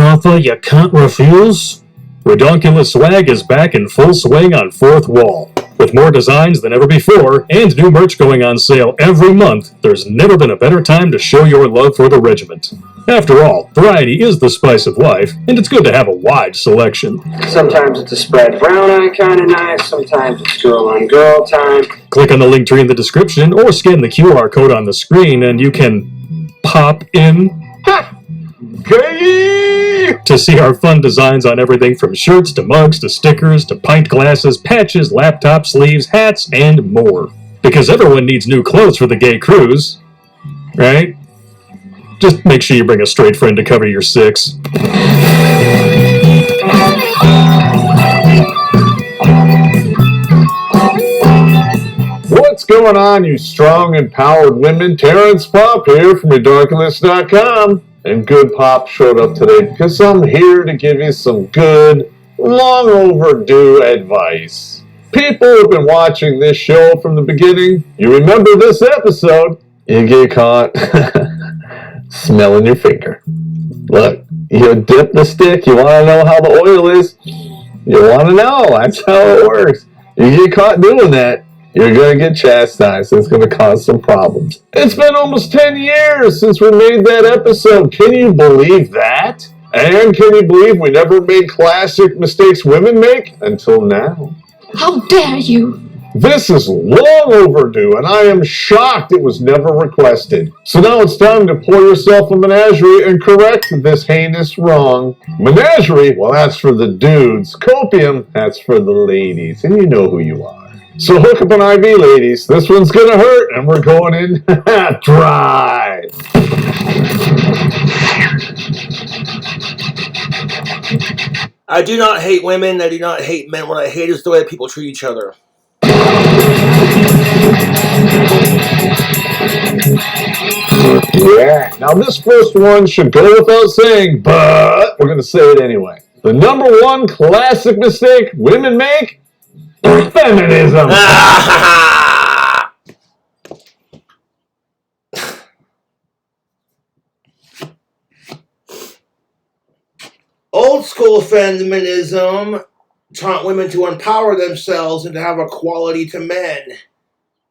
offer you can't refuse? Redonkulous Swag is back in full swing on 4th Wall. With more designs than ever before, and new merch going on sale every month, there's never been a better time to show your love for the regiment. After all, variety is the spice of life, and it's good to have a wide selection. Sometimes it's a spread brown eye kind of nice, sometimes it's girl on girl time. Click on the link tree in the description, or scan the QR code on the screen, and you can pop in to see our fun designs on everything from shirts to mugs to stickers to pint glasses, patches, laptop sleeves, hats, and more. Because everyone needs new clothes for the gay cruise, right? Just make sure you bring a straight friend to cover your six. What's going on, you strong, empowered women? Terrence Pop here from Redonkulous.com. And Good Pop showed up today because I'm here to give you some good, long overdue advice. People have been watching this show from the beginning. You remember this episode, you get caught smelling your finger. Look, you dip the stick, you want to know how the oil is? You want to know, that's how it works. You get caught doing that, you're going to get chastised. It's going to cause some problems. It's been almost 10 years since we made that episode. Can you believe that? And can you believe we never made classic mistakes women make until now? How dare you! This is long overdue, and I am shocked it was never requested. So now it's time to pour yourself a menagerie and correct this heinous wrong. Menagerie, well, that's for the dudes. Copium, that's for the ladies, and you know who you are. So hook up an IV, ladies. This one's gonna hurt, and we're going in dry. I do not hate women. I do not hate men. What I hate is the way people treat each other. Yeah. Now this first one should go without saying, but we're gonna say it anyway. The number one classic mistake women make: feminism. Old school feminism taught women to empower themselves and to have equality to men.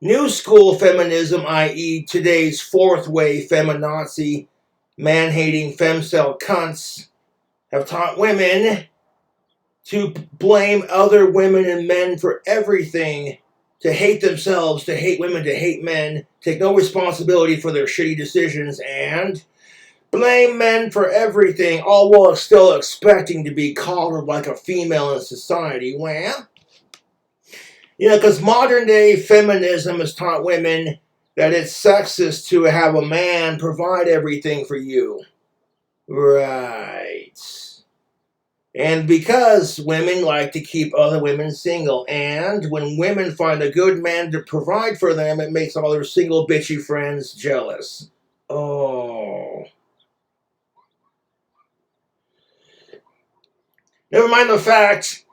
New school feminism, i.e. today's fourth wave feminazi, man-hating femcel cunts, have taught women to blame other women and men for everything, to hate themselves, to hate women, to hate men, take no responsibility for their shitty decisions, and blame men for everything, all while still expecting to be collared like a female in society. Well, because modern day feminism has taught women that it's sexist to have a man provide everything for you. Right. And because women like to keep other women single, and when women find a good man to provide for them, it makes all their single bitchy friends jealous. Oh. Never mind the fact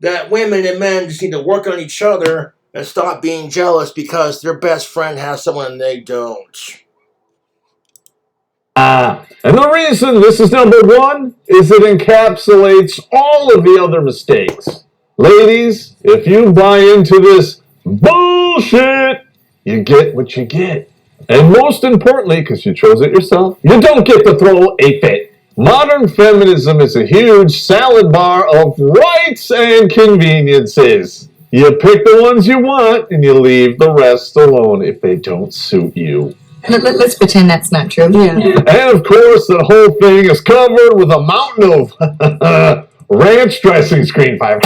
that women and men just need to work on each other and stop being jealous because their best friend has someone and they don't. And the reason this is number one is it encapsulates all of the other mistakes. Ladies, if you buy into this bullshit, you get what you get. And most importantly, because you chose it yourself, you don't get to throw a fit. Modern feminism is a huge salad bar of rights and conveniences. You pick the ones you want and you leave the rest alone if they don't suit you. Let's pretend that's not true. Yeah. And of course, the whole thing is covered with a mountain of ranch dressing screen fire.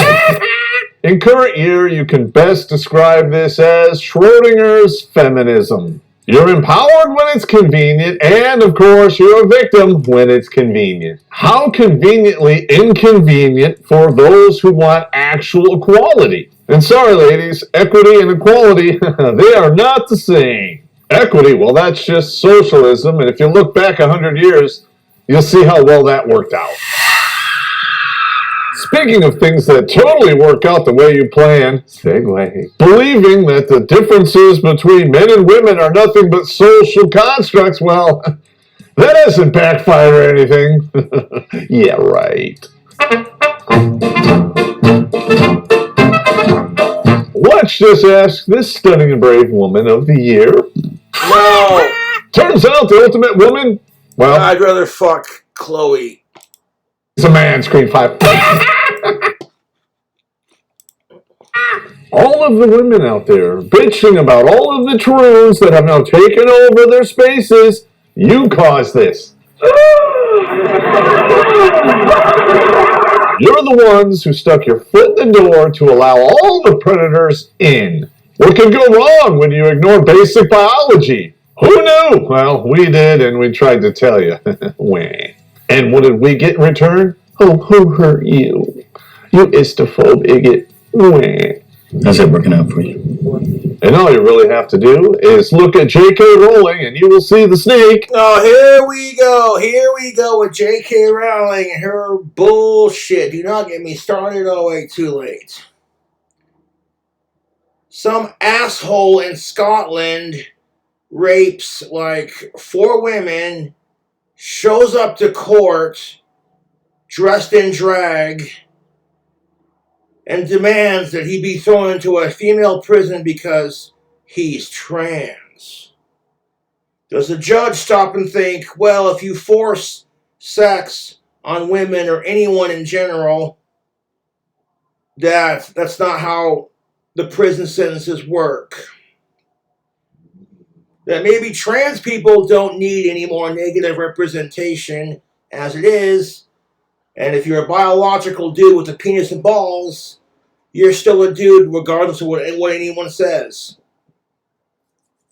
In current year, you can best describe this as Schrodinger's feminism. You're empowered when it's convenient, and of course, you're a victim when it's convenient. How conveniently inconvenient for those who want actual equality. And sorry, ladies, equity and equality, they are not the same. Equity, well, that's just socialism, and if you look back 100 years, you'll see how well that worked out. Speaking of things that totally work out the way you plan, segue, believing that the differences between men and women are nothing but social constructs, well, That hasn't backfired or anything. Yeah, right. Let's just ask this stunning and brave woman of the year. No. Turns out the ultimate woman, well, I'd rather fuck Chloe. it's a man, Screen 5. All of the women out there bitching about all of the trolls that have now taken over their spaces, you caused this. You're the ones who stuck your foot in the door to allow all the predators in. What could go wrong when you ignore basic biology? Who knew? Well, we did, and we tried to tell you. And what did we get in return? Oh, who hurt you? You istophobe idiot. How's that working out for you? And all you really have to do is look at J.K. Rowling and you will see the snake. Oh, here we go. Here we go with J.K. Rowling and her bullshit. Do not get me started all the way too late. Some asshole in Scotland rapes like 4 women, shows up to court dressed in drag, and demands that he be thrown into a female prison because he's trans. Does the judge stop and think, well, if you force sex on women or anyone in general, that's not how the prison sentences work? That maybe trans people don't need any more negative representation as it is, and if you're a biological dude with a penis and balls, you're still a dude regardless of what anyone says.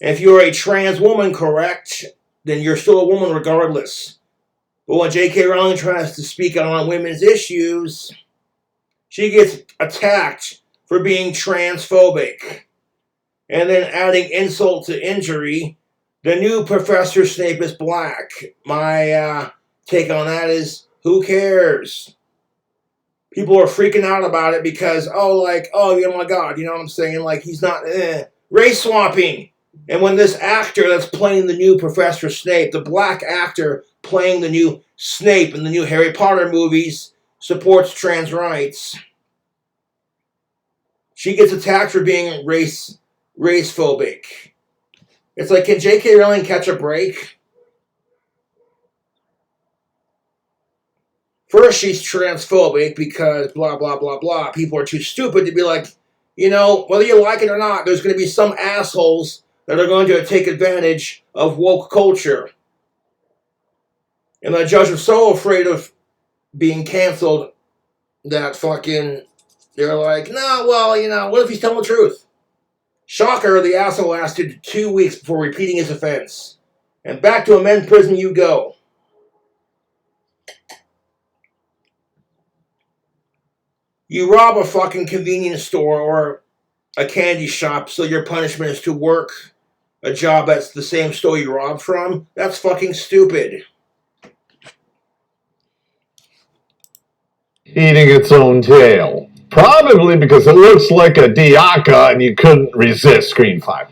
And if you're a trans woman, correct, then you're still a woman regardless. But when J.K. Rowling tries to speak on women's issues, she gets attacked for being transphobic. And then adding insult to injury, the new Professor Snape is black. My take on that is, who cares? People are freaking out about it because, oh my God, you know what I'm saying? Like, he's not, race swapping. And when this actor that's playing the new Professor Snape, the black actor playing the new Snape in the new Harry Potter movies, supports trans rights, she gets attacked for being race-phobic. It's like, can J.K. Rowling catch a break? First, she's transphobic because blah, blah, blah, blah. People are too stupid to be like, you know, whether you like it or not, there's going to be some assholes that are going to take advantage of woke culture. And the judge was so afraid of being canceled that they're like, no, well, you know, what if he's telling the truth? Shocker, the asshole lasted 2 weeks before repeating his offense. And back to a men's prison you go. You rob a fucking convenience store or a candy shop, so your punishment is to work a job that's the same store you robbed from? That's fucking stupid. Eating its own tail. Probably because it looks like a diaca and you couldn't resist, Screen 5.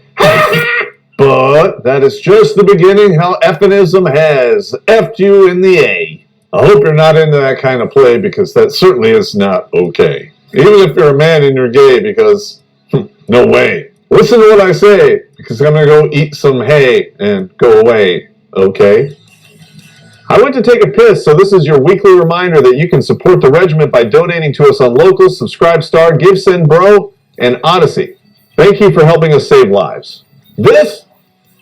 But that is just the beginning how feminism has effed you in the A. I hope you're not into that kind of play because that certainly is not okay. Even if you're a man and you're gay, because no way. Listen to what I say, because I'm going to go eat some hay and go away, okay? I went to take a piss, so this is your weekly reminder that you can support the regiment by donating to us on Locals, Subscribestar, GiveSendBro, and Odyssey. Thank you for helping us save lives. This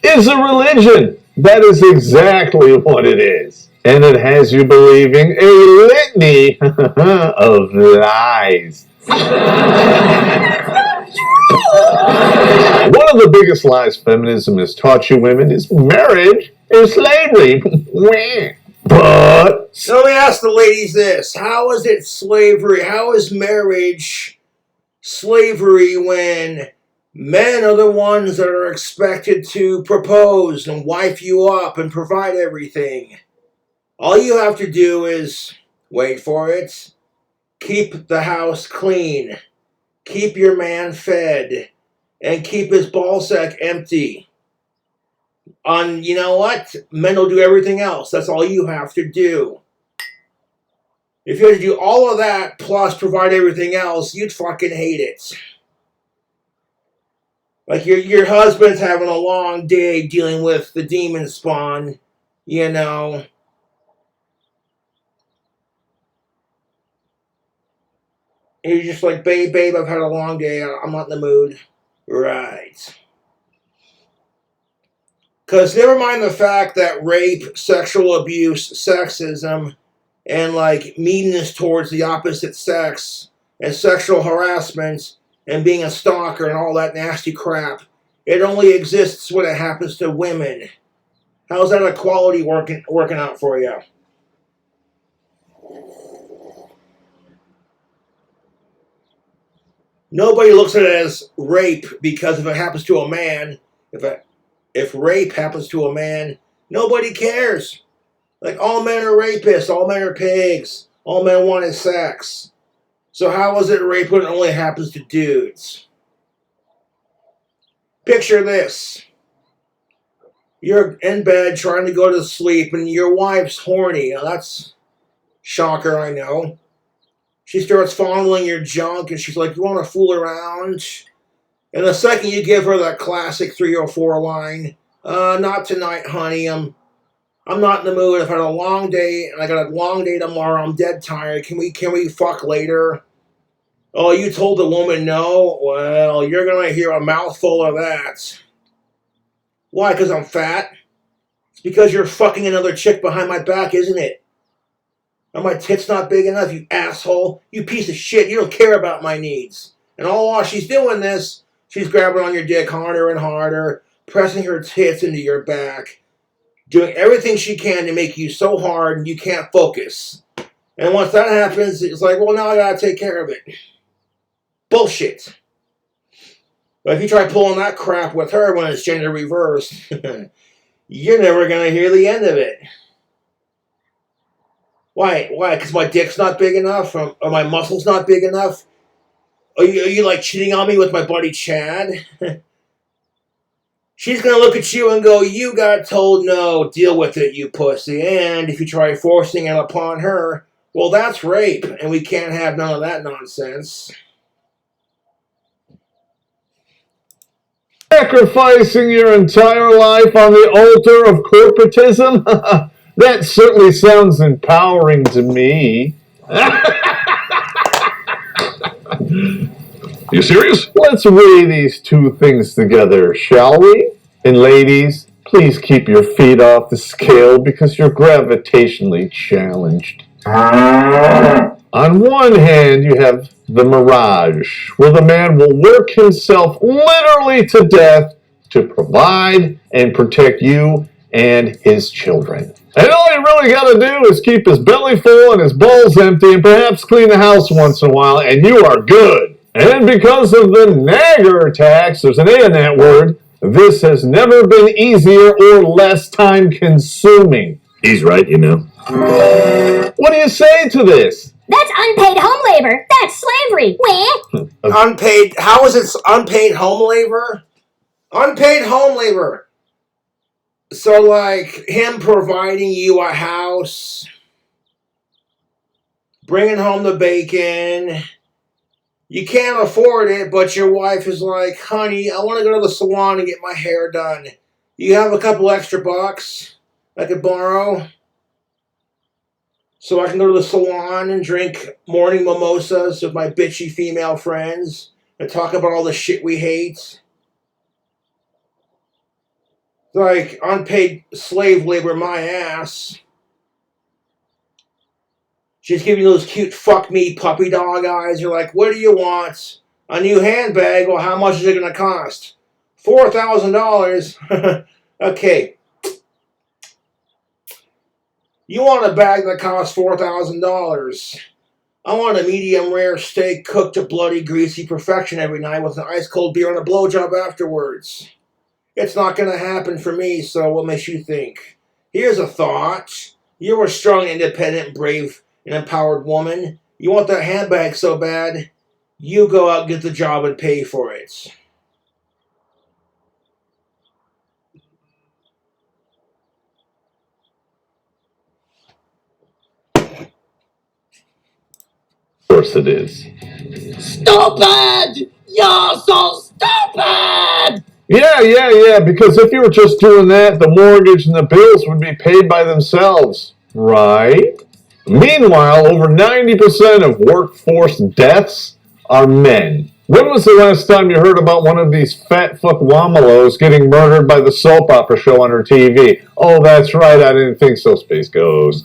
is a religion. That is exactly what it is. And it has you believing a litany of lies. One of the biggest lies feminism has taught you women is marriage is slavery. But So let me ask the ladies this. How is it slavery? How is marriage slavery when men are the ones that are expected to propose and wife you up and provide everything? All you have to do is, wait for it, keep the house clean, keep your man fed, and keep his ballsack empty. You know what? Men will do everything else. That's all you have to do. If you had to do all of that plus provide everything else, you'd fucking hate it. Like your husband's having a long day dealing with the demon spawn, you know. And you're just like, babe, I've had a long day. I'm not in the mood. Right. Because never mind the fact that rape, sexual abuse, sexism, and like meanness towards the opposite sex, and sexual harassment, and being a stalker and all that nasty crap, it only exists when it happens to women. How's that equality working out for you? Nobody looks at it as rape because if it happens to a man, if rape happens to a man, nobody cares. Like, all men are rapists, all men are pigs, all men want is sex. So how is it rape when it only happens to dudes? Picture this. You're in bed trying to go to sleep and your wife's horny. Now that's shocker, I know. She starts fondling your junk and she's like, you want to fool around? And the second you give her that classic 304 line, not tonight, honey. I'm not in the mood. I've had a long day and I got a long day tomorrow. I'm dead tired. Can we fuck later? Oh, you told the woman no? Well, you're going to hear a mouthful of that. Why? Because I'm fat? It's because you're fucking another chick behind my back, isn't it? Are my tits not big enough, you asshole? You piece of shit. You don't care about my needs. And all while she's doing this, she's grabbing on your dick harder and harder, pressing her tits into your back, doing everything she can to make you so hard and you can't focus. And once that happens, it's like, well, now I gotta take care of it. Bullshit. But if you try pulling that crap with her when it's gender reversed, you're never gonna hear the end of it. Why? Because my dick's not big enough? Or my muscles not big enough? Are you like cheating on me with my buddy Chad? She's going to look at you and go, you got told no, deal with it, you pussy. And if you try forcing it upon her, well, that's rape, and we can't have none of that nonsense. Sacrificing your entire life on the altar of corporatism? That certainly sounds empowering to me. You serious? Let's weigh these two things together, shall we? And ladies, please keep your feet off the scale because you're gravitationally challenged. On one hand, you have the mirage, where the man will work himself literally to death to provide and protect you and his children. And all you really got to do is keep his belly full and his balls empty and perhaps clean the house once in a while, and you are good. And because of the nagger tax, there's an A in that word, this has never been easier or less time-consuming. He's right, you know. What do you say to this? That's unpaid home labor. That's slavery. Wah. Unpaid, how is it unpaid home labor? Unpaid home labor. So, like, him providing you a house, bringing home the bacon, you can't afford it, but your wife is like, honey, I want to go to the salon and get my hair done. You have a couple extra bucks I could borrow? So I can go to the salon and drink morning mimosas with my bitchy female friends and talk about all the shit we hate. Like, unpaid slave labor, my ass. She's giving you those cute fuck me puppy dog eyes. You're like, what do you want? A new handbag? Well, how much is it going to cost? $4,000. Okay. You want a bag that costs $4,000. I want a medium rare steak cooked to bloody greasy perfection every night with an ice cold beer and a blowjob afterwards. It's not going to happen for me, so what makes you think? Here's a thought. You're a strong, independent, brave, and empowered woman. You want that handbag so bad, you go out, get the job, and pay for it. course it is. Stupid! You're so stupid! Yeah, because if you were just doing that, the mortgage and the bills would be paid by themselves, right? Meanwhile, over 90% of workforce deaths are men. When was the last time you heard about one of these fat fuck womalos getting murdered by the soap opera show on her TV? Oh, that's right, I didn't think so, Space Ghost.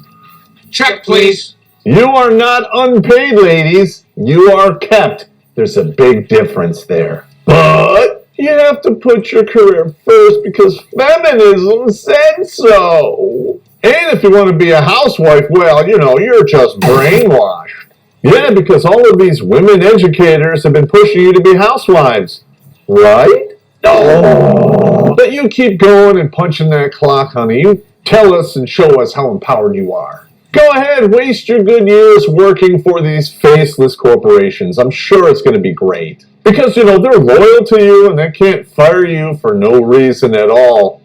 Check, please. You are not unpaid, ladies. You are kept. There's a big difference there. But you have to put your career first because feminism said so. And if you want to be a housewife, well, you're just brainwashed. Yeah, because all of these women educators have been pushing you to be housewives. Right? No. But you keep going and punching that clock, honey. You tell us and show us how empowered you are. Go ahead, waste your good years working for these faceless corporations. I'm sure it's going to be great. Because, they're loyal to you and they can't fire you for no reason at all.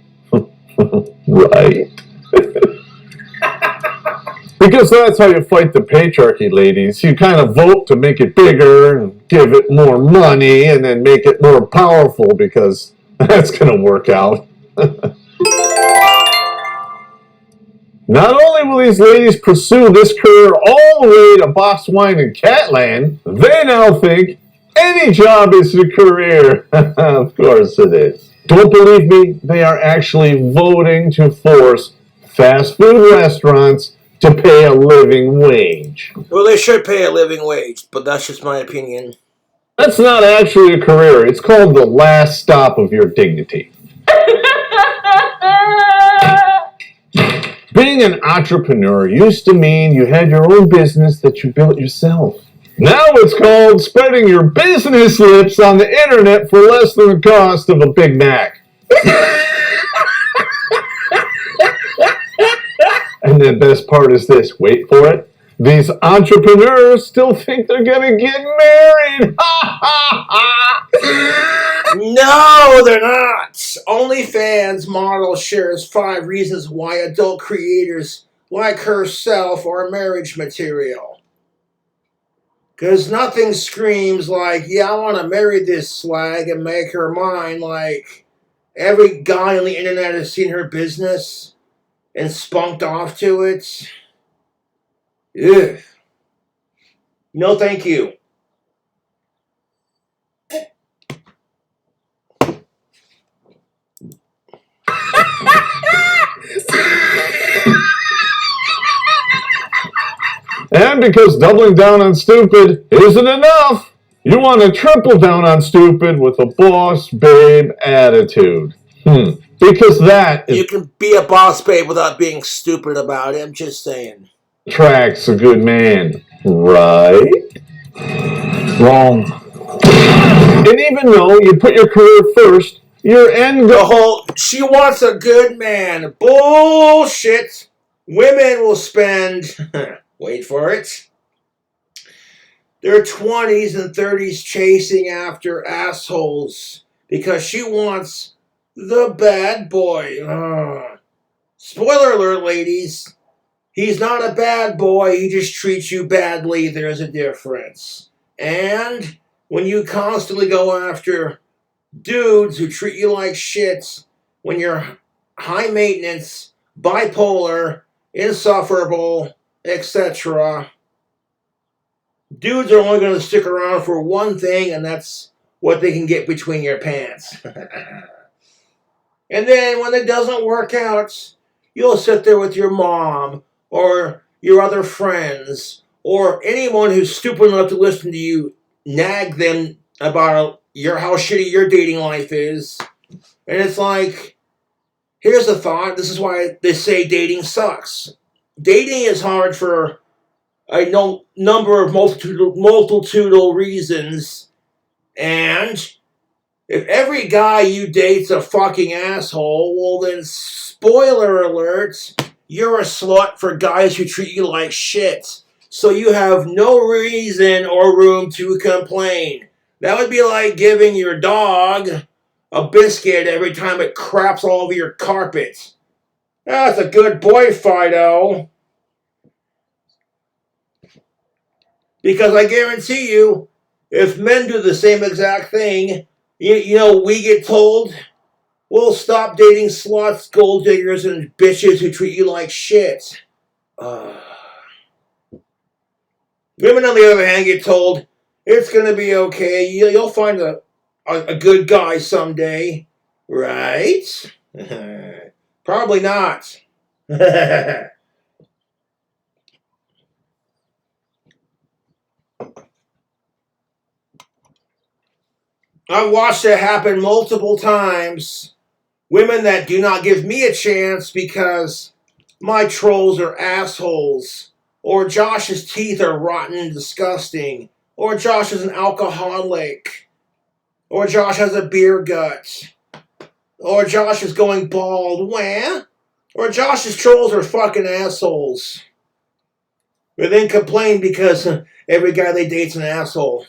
Right? Because that's how you fight the patriarchy, ladies. You kind of vote to make it bigger and give it more money and then make it more powerful because that's going to work out. Not only will these ladies pursue this career all the way to box wine and catland, they now think any job is a career. Of course it is. Don't believe me? They are actually voting to force fast food restaurants to pay a living wage. Well, they should pay a living wage, but that's just my opinion. That's not actually a career. It's called the last stop of your dignity. Being an entrepreneur used to mean you had your own business that you built yourself. Now it's called spreading your business lips on the internet for less than the cost of a Big Mac. And the best part is this, wait for it. These entrepreneurs still think they're gonna get married. No, they're not. OnlyFans model shares 5 reasons why adult creators like herself are marriage material. Because nothing screams like, yeah, I want to marry this slag and make her mine, like every guy on the internet has seen her business and spunked off to it. Ugh. No, thank you. And because doubling down on stupid isn't enough, you want to triple down on stupid with a boss babe attitude. Because that You can be a boss babe without being stupid about it. I'm just saying. attracts a good man, right? Wrong. And even though you put your career first, your end goal... She wants a good man. Bullshit. Women will spend, wait for it, their 20s and 30s chasing after assholes because she wants the bad boy. Spoiler alert, ladies. He's not a bad boy. He just treats you badly. There's a difference. And when you constantly go after dudes who treat you like shit, when you're high maintenance, bipolar, insufferable, etc., dudes are only going to stick around for one thing, and that's what they can get between your pants. And then when it doesn't work out, you'll sit there with your mom or your other friends or anyone who's stupid enough to listen to you nag them about how shitty your dating life is. And it's like, here's a thought. This is why they say dating sucks. Dating is hard for a number of multitudinal reasons. And if every guy you date's a fucking asshole, well then, spoiler alert, you're a slut for guys who treat you like shit. So you have no reason or room to complain. That would be like giving your dog a biscuit every time it craps all over your carpet. That's a good boy, Fido. Because I guarantee you, if men do the same exact thing, you know, we get told, we'll stop dating sluts, gold diggers, and bitches who treat you like shit. Women, on the other hand, get told, it's going to be okay. You'll find a good guy someday. Right? Probably not. I've watched it happen multiple times. Women that do not give me a chance because my trolls are assholes, or Josh's teeth are rotten and disgusting, or Josh is an alcoholic, or Josh has a beer gut, or Josh is going bald, wah? Or Josh's trolls are fucking assholes. But then complain because every guy they date's an asshole.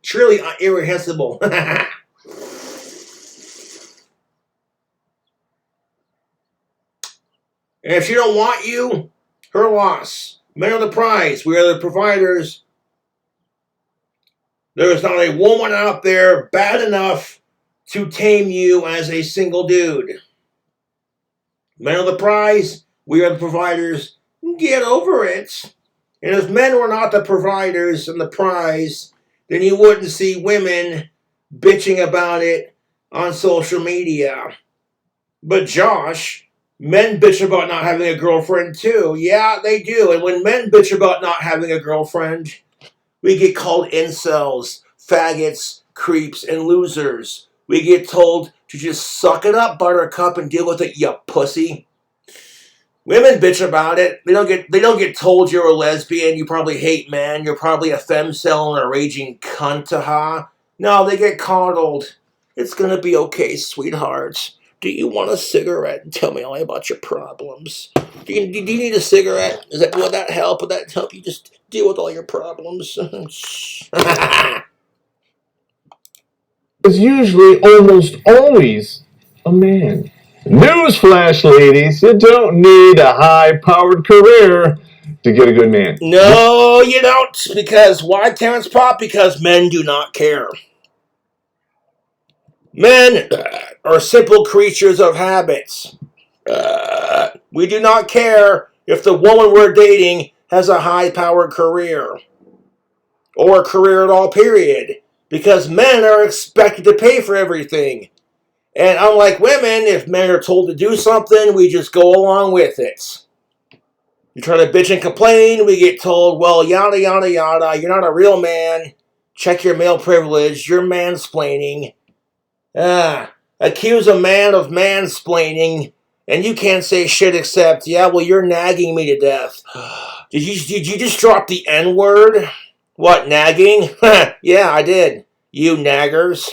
Truly irrehensible. And if she don't want you, her loss. Men are the prize. We are the providers. There is not a woman out there bad enough to tame you as a single dude. Men are the prize. We are the providers. Get over it. And if men were not the providers and the prize, then you wouldn't see women bitching about it on social media. But Josh, men bitch about not having a girlfriend too. Yeah, they do. And when men bitch about not having a girlfriend, we get called incels, faggots, creeps, and losers. We get told to just suck it up, buttercup, and deal with it, you pussy. Women bitch about it. They don't get told you're a lesbian, you probably hate men, you're probably a femcel and a raging cunt, ha. No, they get coddled. It's gonna be okay, sweetheart. Do you want a cigarette? Tell me all about your problems. Do you need a cigarette? Will that help? Will that help you just deal with all your problems? Is usually almost always a man. Newsflash, ladies, you don't need a high-powered career to get a good man. No, you don't. Because why, Terrence Pop? Because men do not care. Men are simple creatures of habits. We do not care if the woman we're dating has a high-powered career. Or a career at all, period. Because men are expected to pay for everything. And unlike women, if men are told to do something, we just go along with it. You try to bitch and complain, we get told, well, yada, yada, yada, you're not a real man. Check your male privilege, you're mansplaining. Accuse a man of mansplaining, and you can't say shit except, yeah, well, you're nagging me to death. Did you just drop the N-word? What, nagging? Yeah, I did. You naggers.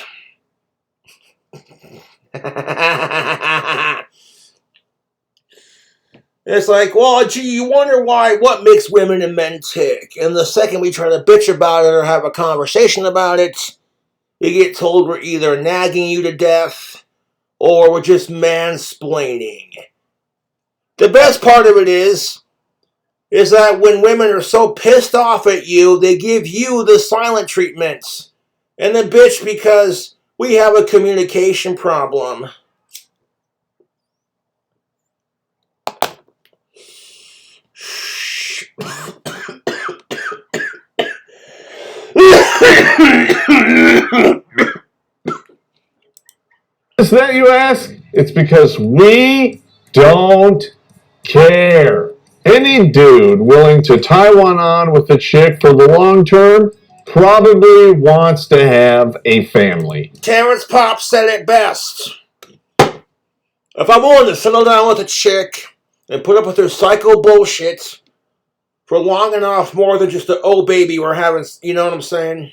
It's like, well, gee, you wonder what makes women and men tick. And the second we try to bitch about it or have a conversation about it, we get told we're either nagging you to death or we're just mansplaining. The best part of it is that when women are so pissed off at you, they give you the silent treatment. And then bitch because we have a communication problem. Is that, you ask? It's because we don't care. Any dude willing to tie one on with a chick for the long term probably wants to have a family. Terrence Pop said it best. If I'm willing to settle down with a chick and put up with her psycho bullshit for long enough, more than just a oh baby we're having, you know what I'm saying?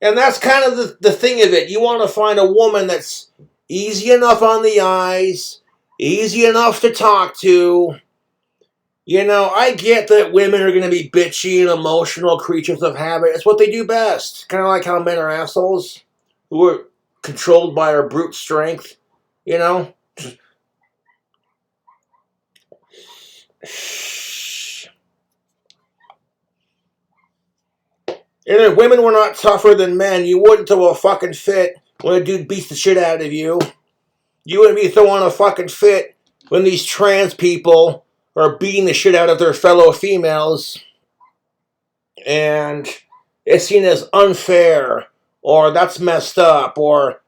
And that's kind of the thing of it. You want to find a woman that's easy enough on the eyes, easy enough to talk to. You know, I get that women are going to be bitchy and emotional creatures of habit. It's what they do best. Kind of like how men are assholes who are controlled by our brute strength, you know? And if women were not tougher than men, you wouldn't throw a fucking fit when a dude beats the shit out of you. You wouldn't be throwing a fucking fit when these trans people are beating the shit out of their fellow females. And it's seen as unfair, or that's messed up, or,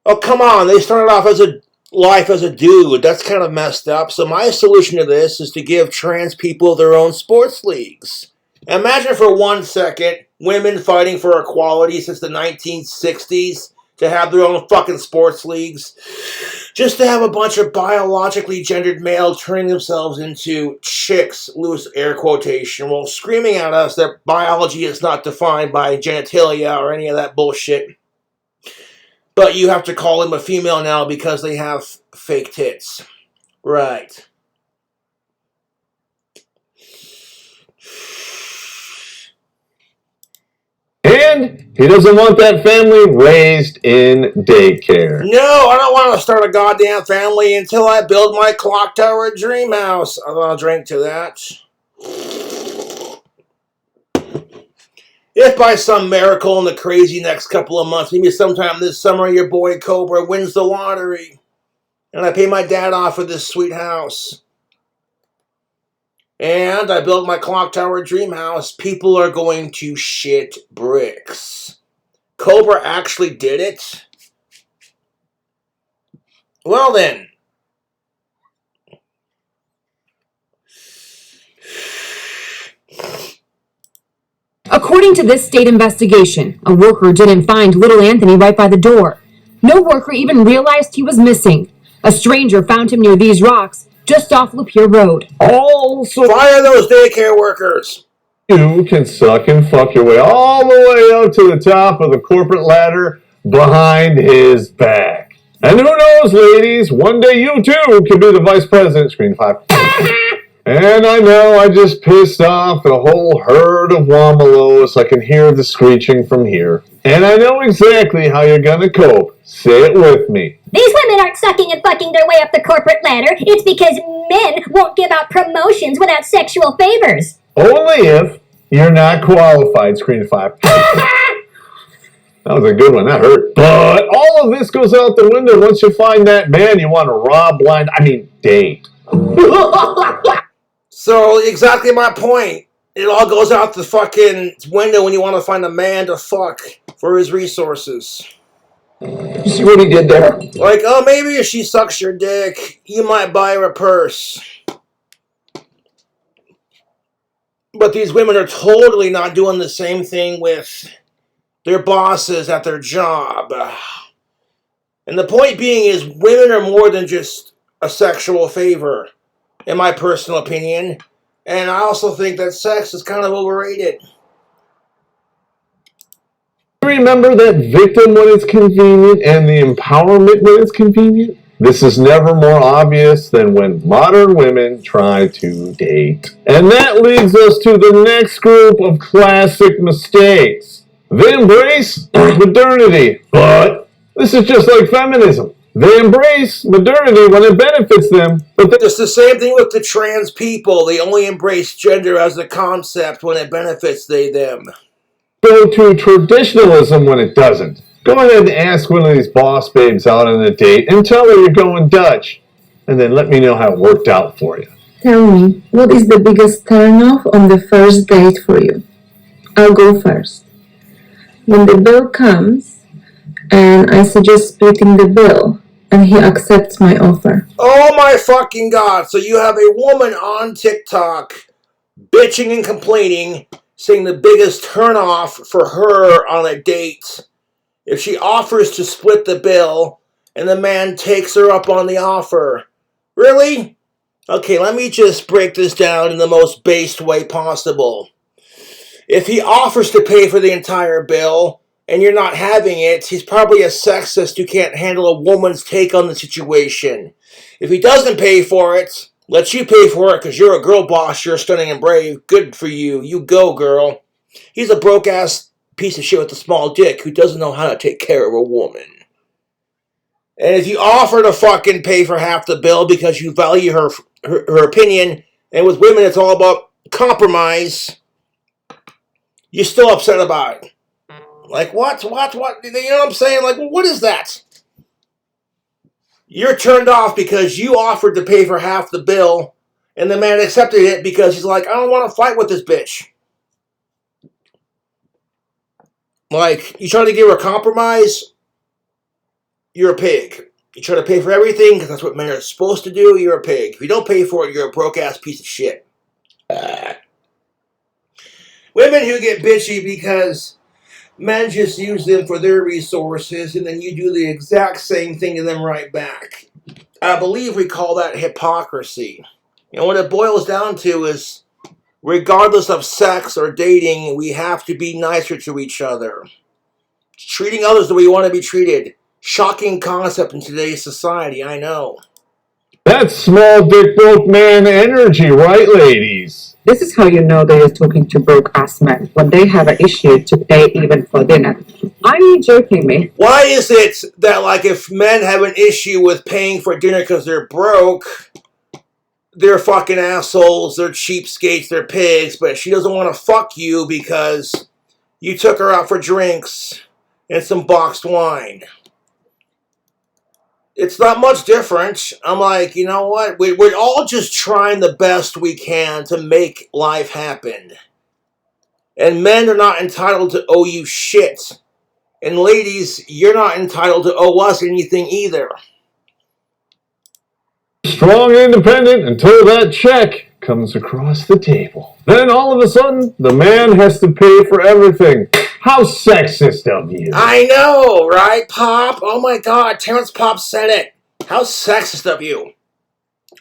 oh, come on, they started off as a life as a dude. That's kind of messed up. So my solution to this is to give trans people their own sports leagues. Imagine for 1 second women fighting for equality since the 1960s to have their own fucking sports leagues. Just to have a bunch of biologically gendered males turning themselves into chicks, loose air quotation, while screaming at us that biology is not defined by genitalia or any of that bullshit. But you have to call them a female now because they have fake tits. Right. And he doesn't want that family raised in daycare. No, I don't want to start a goddamn family until I build my clock tower dream house. I'll drink to that. If by some miracle in the crazy next couple of months, maybe sometime this summer, your boy Cobra wins the lottery, and I pay my dad off for this sweet house, and I build my clock tower dream house, people are going to shit bricks. Cobra actually did it? Well then. According to this state investigation, a worker didn't find little Anthony right by the door. No worker even realized he was missing. A stranger found him near these rocks, just off Lapeer Road. Also, fire those daycare workers. You can suck and fuck your way all the way up to the top of the corporate ladder behind his back. And who knows, ladies, one day you too could be the vice president. Screen 5. And I know I just pissed off a whole herd of Womalos. I can hear the screeching from here. And I know exactly how you're gonna cope. Say it with me. These women aren't sucking and fucking their way up the corporate ladder. It's because men won't give out promotions without sexual favors. Only if you're not qualified. Screen 5. That was a good one. That hurt. But all of this goes out the window once you find that man you want to rob, date. So, exactly my point. It all goes out the fucking window when you want to find a man to fuck for his resources. You see what he did there? Like, oh, maybe if she sucks your dick, you might buy her a purse. But these women are totally not doing the same thing with their bosses at their job. And the point being is, women are more than just a sexual favor, in my personal opinion. And I also think that sex is kind of overrated. Remember that victim when it's convenient and the empowerment when it's convenient? This is never more obvious than when modern women try to date. And that leads us to the next group of classic mistakes. They embrace modernity, but this is just like feminism. They embrace modernity when it benefits them, but It's the same thing with the trans people. They only embrace gender as a concept when it benefits them. go to traditionalism when it doesn't. Go ahead and ask one of these boss babes out on a date and tell her you're going Dutch. And then let me know how it worked out for you. Tell me, what is the biggest turn-off on the first date for you? I'll go first. When the bill comes, and I suggest splitting the bill, and he accepts my offer. Oh my fucking god. So you have a woman on TikTok bitching and complaining, saying the biggest turnoff for her on a date if she offers to split the bill and the man takes her up on the offer. Really? Okay, let me just break this down in the most based way possible. If he offers to pay for the entire bill and you're not having it, he's probably a sexist who can't handle a woman's take on the situation. If he doesn't pay for it, lets you pay for it because you're a girl boss, you're stunning and brave, good for you, you go girl. He's a broke-ass piece of shit with a small dick who doesn't know how to take care of a woman. And if you offer to fucking pay for half the bill because you value her opinion, And with women, it's all about compromise. You're still upset about it. Like, what? You know what I'm saying? Like, what is that? You're turned off because you offered to pay for half the bill, and the man accepted it because he's like, I don't want to fight with this bitch. Like, you try to give her a compromise, you're a pig. You try to pay for everything because that's what men are supposed to do, you're a pig. If you don't pay for it, you're a broke-ass piece of shit. Women who get bitchy because men just use them for their resources, and then you do the exact same thing to them right back. I believe we call that hypocrisy. And what it boils down to is, regardless of sex or dating, we have to be nicer to each other. Treating others the way you want to be treated. Shocking concept in today's society, I know. That's small dick broke man energy, right, ladies? This is how you know they are talking to broke-ass men, when they have an issue to pay even for dinner. Are you joking me? Why is it that, like, if men have an issue with paying for dinner because they're broke, they're fucking assholes, they're cheapskates, they're pigs, but she doesn't want to fuck you because you took her out for drinks and some boxed wine? It's not much different. I'm like, you know what? We're all just trying the best we can to make life happen. And men are not entitled to owe you shit. And ladies, you're not entitled to owe us anything either. Strong and independent until that check comes across the table. Then all of a sudden, the man has to pay for everything. How sexist of you. I know, right, Pop? Oh my God, Terrence Pop said it. How sexist of you.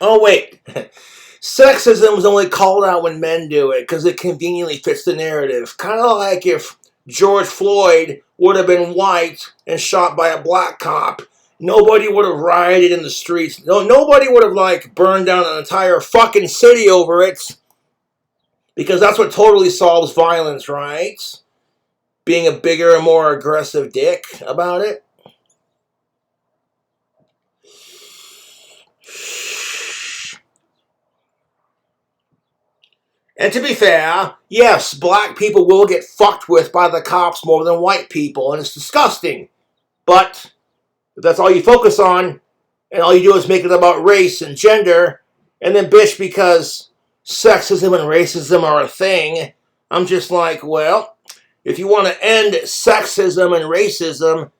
Oh wait, sexism is only called out when men do it because it conveniently fits the narrative. Kind of like if George Floyd would have been white and shot by a black cop. Nobody would have rioted in the streets. Nobody would have, like, burned down an entire fucking city over it. Because that's what totally solves violence, right? Being a bigger and more aggressive dick about it. And to be fair, yes, black people will get fucked with by the cops more than white people, and it's disgusting. But if that's all you focus on, and all you do is make it about race and gender, and then bitch because sexism and racism are a thing, I'm just like, well, if you want to end sexism and racism,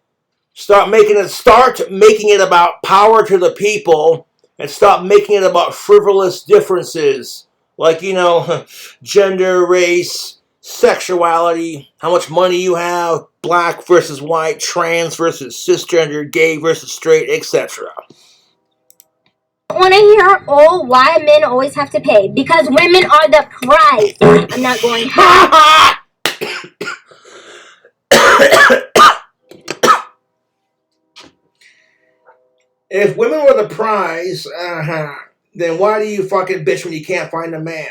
start making it about power to the people, and stop making it about frivolous differences. Like, you know, gender, race, sexuality, how much money you have, black versus white, trans versus cisgender, gay versus straight, etc. Want to hear why men always have to pay? Because women are the prize. I'm not going. If women were the prize, then why do you fucking bitch when you can't find a man?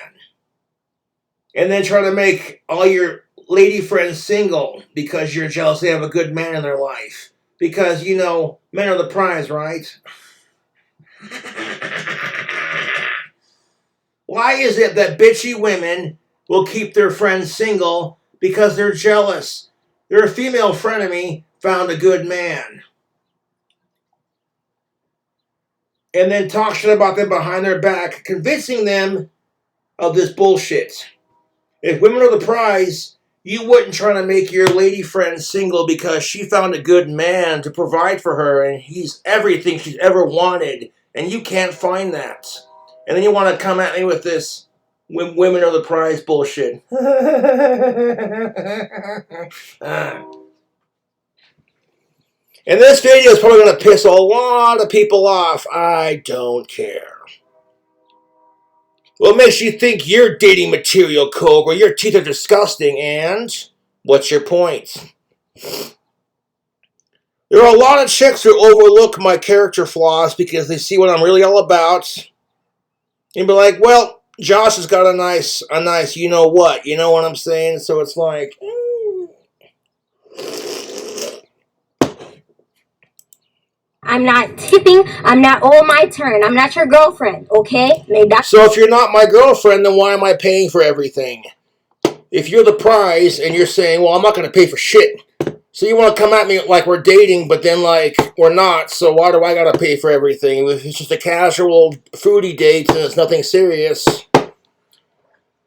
And then try to make all your lady friends single because you're jealous they have a good man in their life. Because, you know, men are the prize, right? Why is it that bitchy women will keep their friends single because they're jealous? Their female frenemy found a good man. And then talk shit about them behind their back, convincing them of this bullshit. If women are the prize, you wouldn't try to make your lady friend single because she found a good man to provide for her and he's everything she's ever wanted, and you can't find that. And then you want to come at me with this women are the prize bullshit. And this video is probably going to piss a lot of people off. I don't care. What makes you think you're dating material, Cobra? Your teeth are disgusting, and what's your point? There are a lot of chicks who overlook my character flaws because they see what I'm really all about. And be like, well, Josh has got a nice you know what I'm saying? So it's like, I'm not tipping. I'm not, oh, my turn. I'm not your girlfriend, okay? So if you're not my girlfriend, then why am I paying for everything? If you're the prize and you're saying, well, I'm not going to pay for shit. So you want to come at me like we're dating, but then like we're not, so why do I got to pay for everything? If it's just a casual foodie date and it's nothing serious.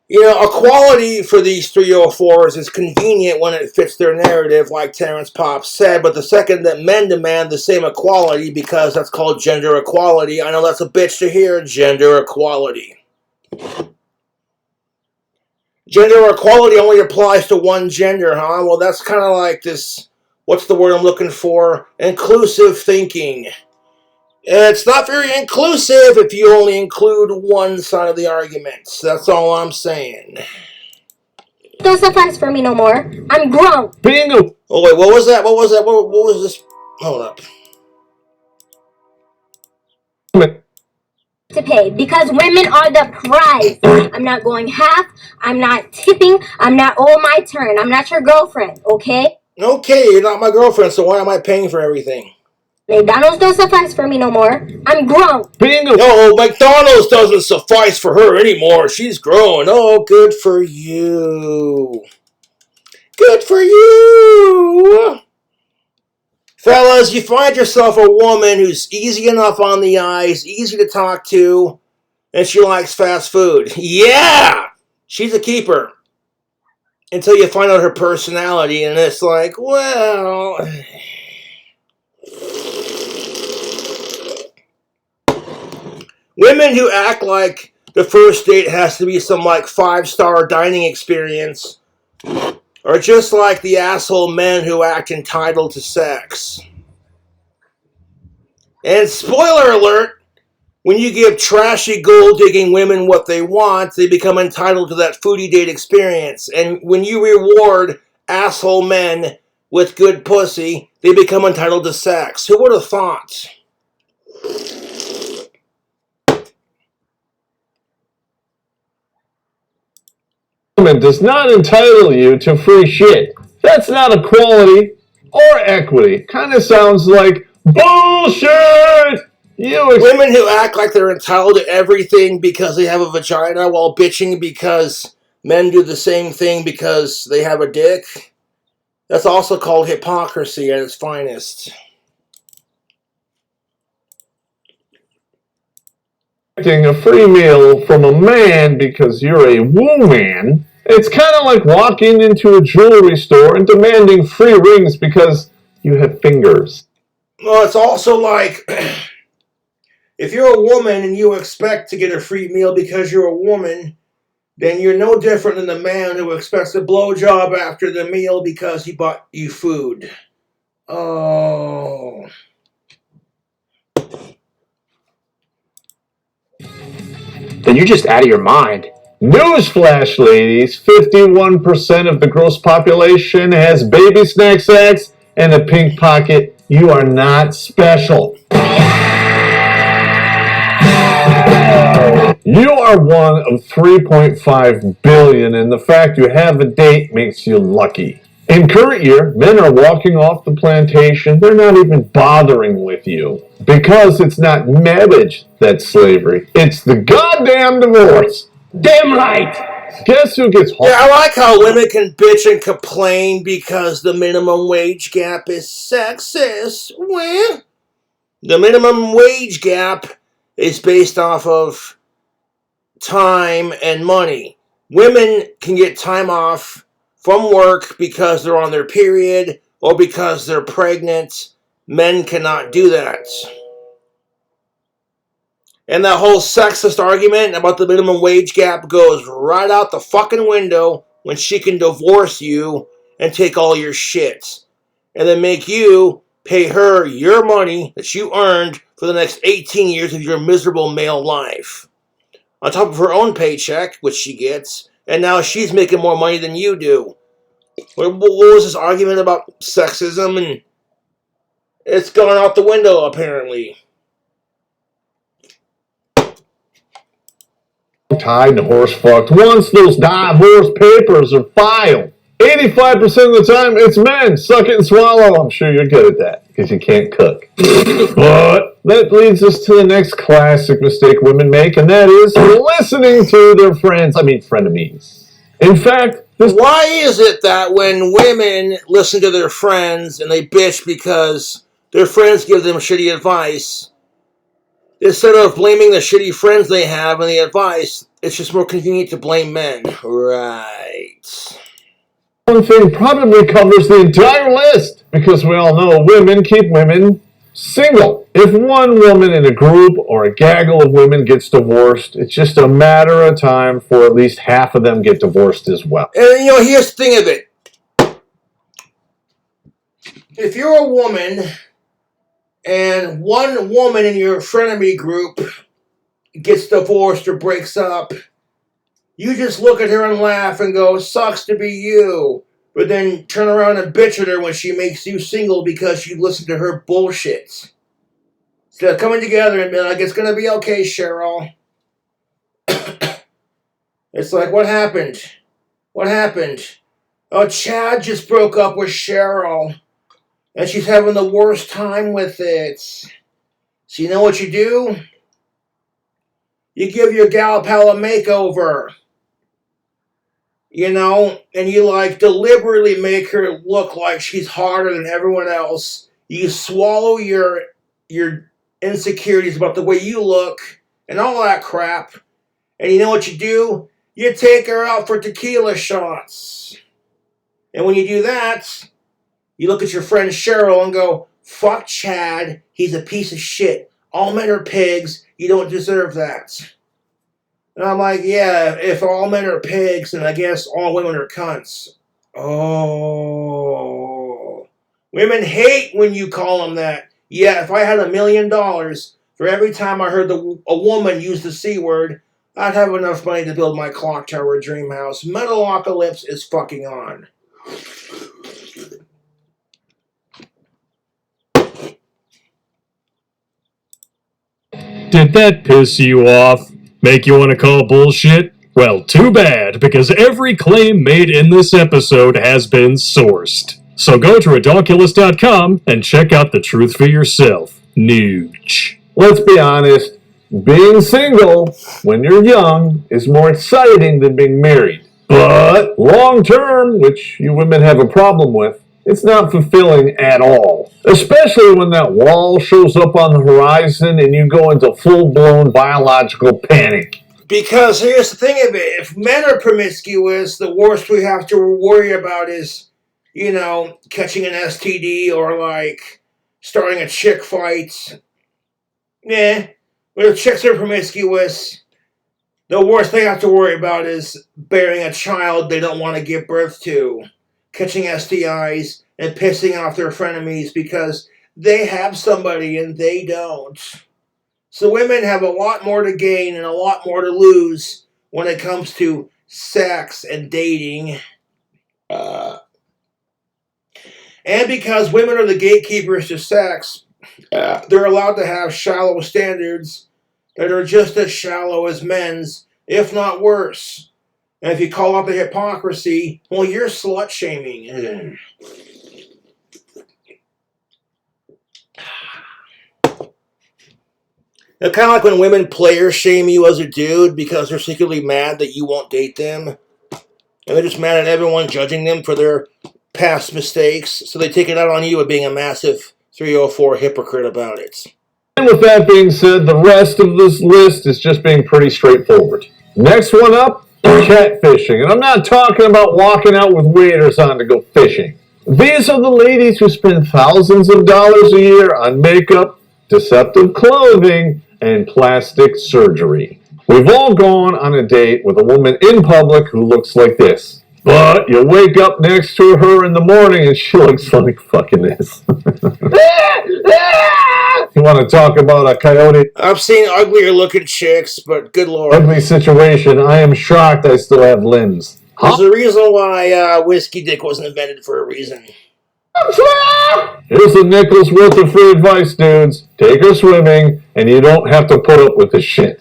You know, equality for these 304s is convenient when it fits their narrative, like Terrence Popp said, but the second that men demand the same equality, because that's called gender equality, I know that's a bitch to hear, gender equality. Gender equality only applies to one gender, huh? Well, that's kind of like this, what's the word I'm looking for? Inclusive thinking. It's not very inclusive if you only include one side of the argument. That's all I'm saying. Don't suffice for me no more. I'm grown. Bingo! Oh, wait, what was that? What was that? What was this? Hold up. To pay because women are the prize. I'm not going half. I'm not tipping. I'm not, oh, my turn. I'm not your girlfriend, okay? Okay, you're not my girlfriend, so why am I paying for everything? McDonald's don't suffice for me no more. I'm grown. Bingo! No, McDonald's doesn't suffice for her anymore. She's grown. Oh, good for you. Good for you. Fellas, you find yourself a woman who's easy enough on the eyes, easy to talk to, and she likes fast food. Yeah! She's a keeper. Until you find out her personality, and it's like, well... Women who act like the first date has to be some like 5-star dining experience are just like the asshole men who act entitled to sex. And spoiler alert, when you give trashy gold-digging women what they want, they become entitled to that foodie date experience. And when you reward asshole men with good pussy, they become entitled to sex. Who would have thought? Does not entitle you to free shit. That's not equality or equity. Kind of sounds like bullshit. Women who act like they're entitled to everything because they have a vagina while bitching because men do the same thing because they have a dick. That's also called hypocrisy at its finest. Expecting a free meal from a man because you're a woman, it's kind of like walking into a jewelry store and demanding free rings because you have fingers. Well, it's also like if you're a woman and you expect to get a free meal because you're a woman, then you're no different than the man who expects a blowjob after the meal because he bought you food. Oh. Then you're just out of your mind. Newsflash, ladies, 51% of the gross population has baby snack sacks and a pink pocket. You are not special. You are one of 3.5 billion, and the fact you have a date makes you lucky. In current year, men are walking off the plantation. They're not even bothering with you. Because it's not marriage that's slavery. It's the goddamn divorce. Damn right! Guess who gets home? Yeah, I like how women can bitch and complain because the minimum wage gap is sexist. Well, the minimum wage gap is based off of time and money. Women can get time off from work because they're on their period or because they're pregnant. Men cannot do that. And that whole sexist argument about the minimum wage gap goes right out the fucking window when she can divorce you and take all your shit. And then make you pay her your money that you earned for the next 18 years of your miserable male life. On top of her own paycheck, which she gets, and now she's making more money than you do. What was this argument about sexism? And it's gone out the window, apparently. Tied to horse fucked once those divorce papers are filed. 85% of the time, it's men. Suck it and swallow. I'm sure you're good at that because you can't cook. But that leads us to the next classic mistake women make, and that is listening to their frenemies. In fact, why is it that when women listen to their friends and they bitch because their friends give them shitty advice, instead of blaming the shitty friends they have and the advice, it's just more convenient to blame men? Right. one thing probably covers the entire list, because we all know women keep women single. If one woman in a group or a gaggle of women gets divorced, it's just a matter of time for at least half of them get divorced as well. And here's the thing of it. If you're a woman and one woman in your frenemy group gets divorced or breaks up, you just look at her and laugh and go, sucks to be you. But then turn around and bitch at her when she makes you single because you listen to her bullshit. Instead of coming together and being like, it's going to be okay, Cheryl. It's like, what happened? What happened? Oh, Chad just broke up with Cheryl. And she's having the worst time with it. So you know what you do? You give your gal pal a makeover. And you deliberately make her look like she's harder than everyone else. You swallow your insecurities about the way you look and all that crap. And you know what you do? You take her out for tequila shots. And when you do that, you look at your friend Cheryl and go, fuck Chad, he's a piece of shit. All men are pigs, you don't deserve that. And I'm like, yeah, if all men are pigs, then I guess all women are cunts. Oh. Women hate when you call them that. Yeah, if I had $1 million for every time I heard a woman use the C word, I'd have enough money to build my clock tower dream house. Metalocalypse is fucking on. Did that piss you off? Make you want to call bullshit? Well, too bad, because every claim made in this episode has been sourced. So go to redonkulous.com and check out the truth for yourself. Nooch. Let's be honest, being single when you're young is more exciting than being married. But long term, which you women have a problem with, it's not fulfilling at all. Especially when that wall shows up on the horizon and you go into full-blown biological panic. Because here's the thing of it. If men are promiscuous, the worst we have to worry about is, catching an STD or, starting a chick fight. Yeah. But if chicks are promiscuous, the worst they have to worry about is bearing a child they don't want to give birth to. Catching STIs, and pissing off their frenemies because they have somebody and they don't. So women have a lot more to gain and a lot more to lose when it comes to sex and dating. And because women are the gatekeepers to sex, they're allowed to have shallow standards that are just as shallow as men's, if not worse. And if you call out the hypocrisy, well, you're slut-shaming. Kind of like when women player shame you as a dude because they're secretly mad that you won't date them. And they're just mad at everyone judging them for their past mistakes. So they take it out on you of being a massive 304 hypocrite about it. And with that being said, the rest of this list is just being pretty straightforward. Next one up, catfishing. And I'm not talking about walking out with waders on to go fishing. These are the ladies who spend thousands of dollars a year on makeup, deceptive clothing, and plastic surgery. We've all gone on a date with a woman in public who looks like this. But you wake up next to her in the morning and she looks like fucking this. You want to talk about a coyote? I've seen uglier looking chicks, but good lord. Ugly situation. I am shocked I still have limbs. There's a reason why whiskey dick wasn't invented for a reason. Here's a nickel's worth of free advice, dudes. Take her swimming, and you don't have to put up with this shit.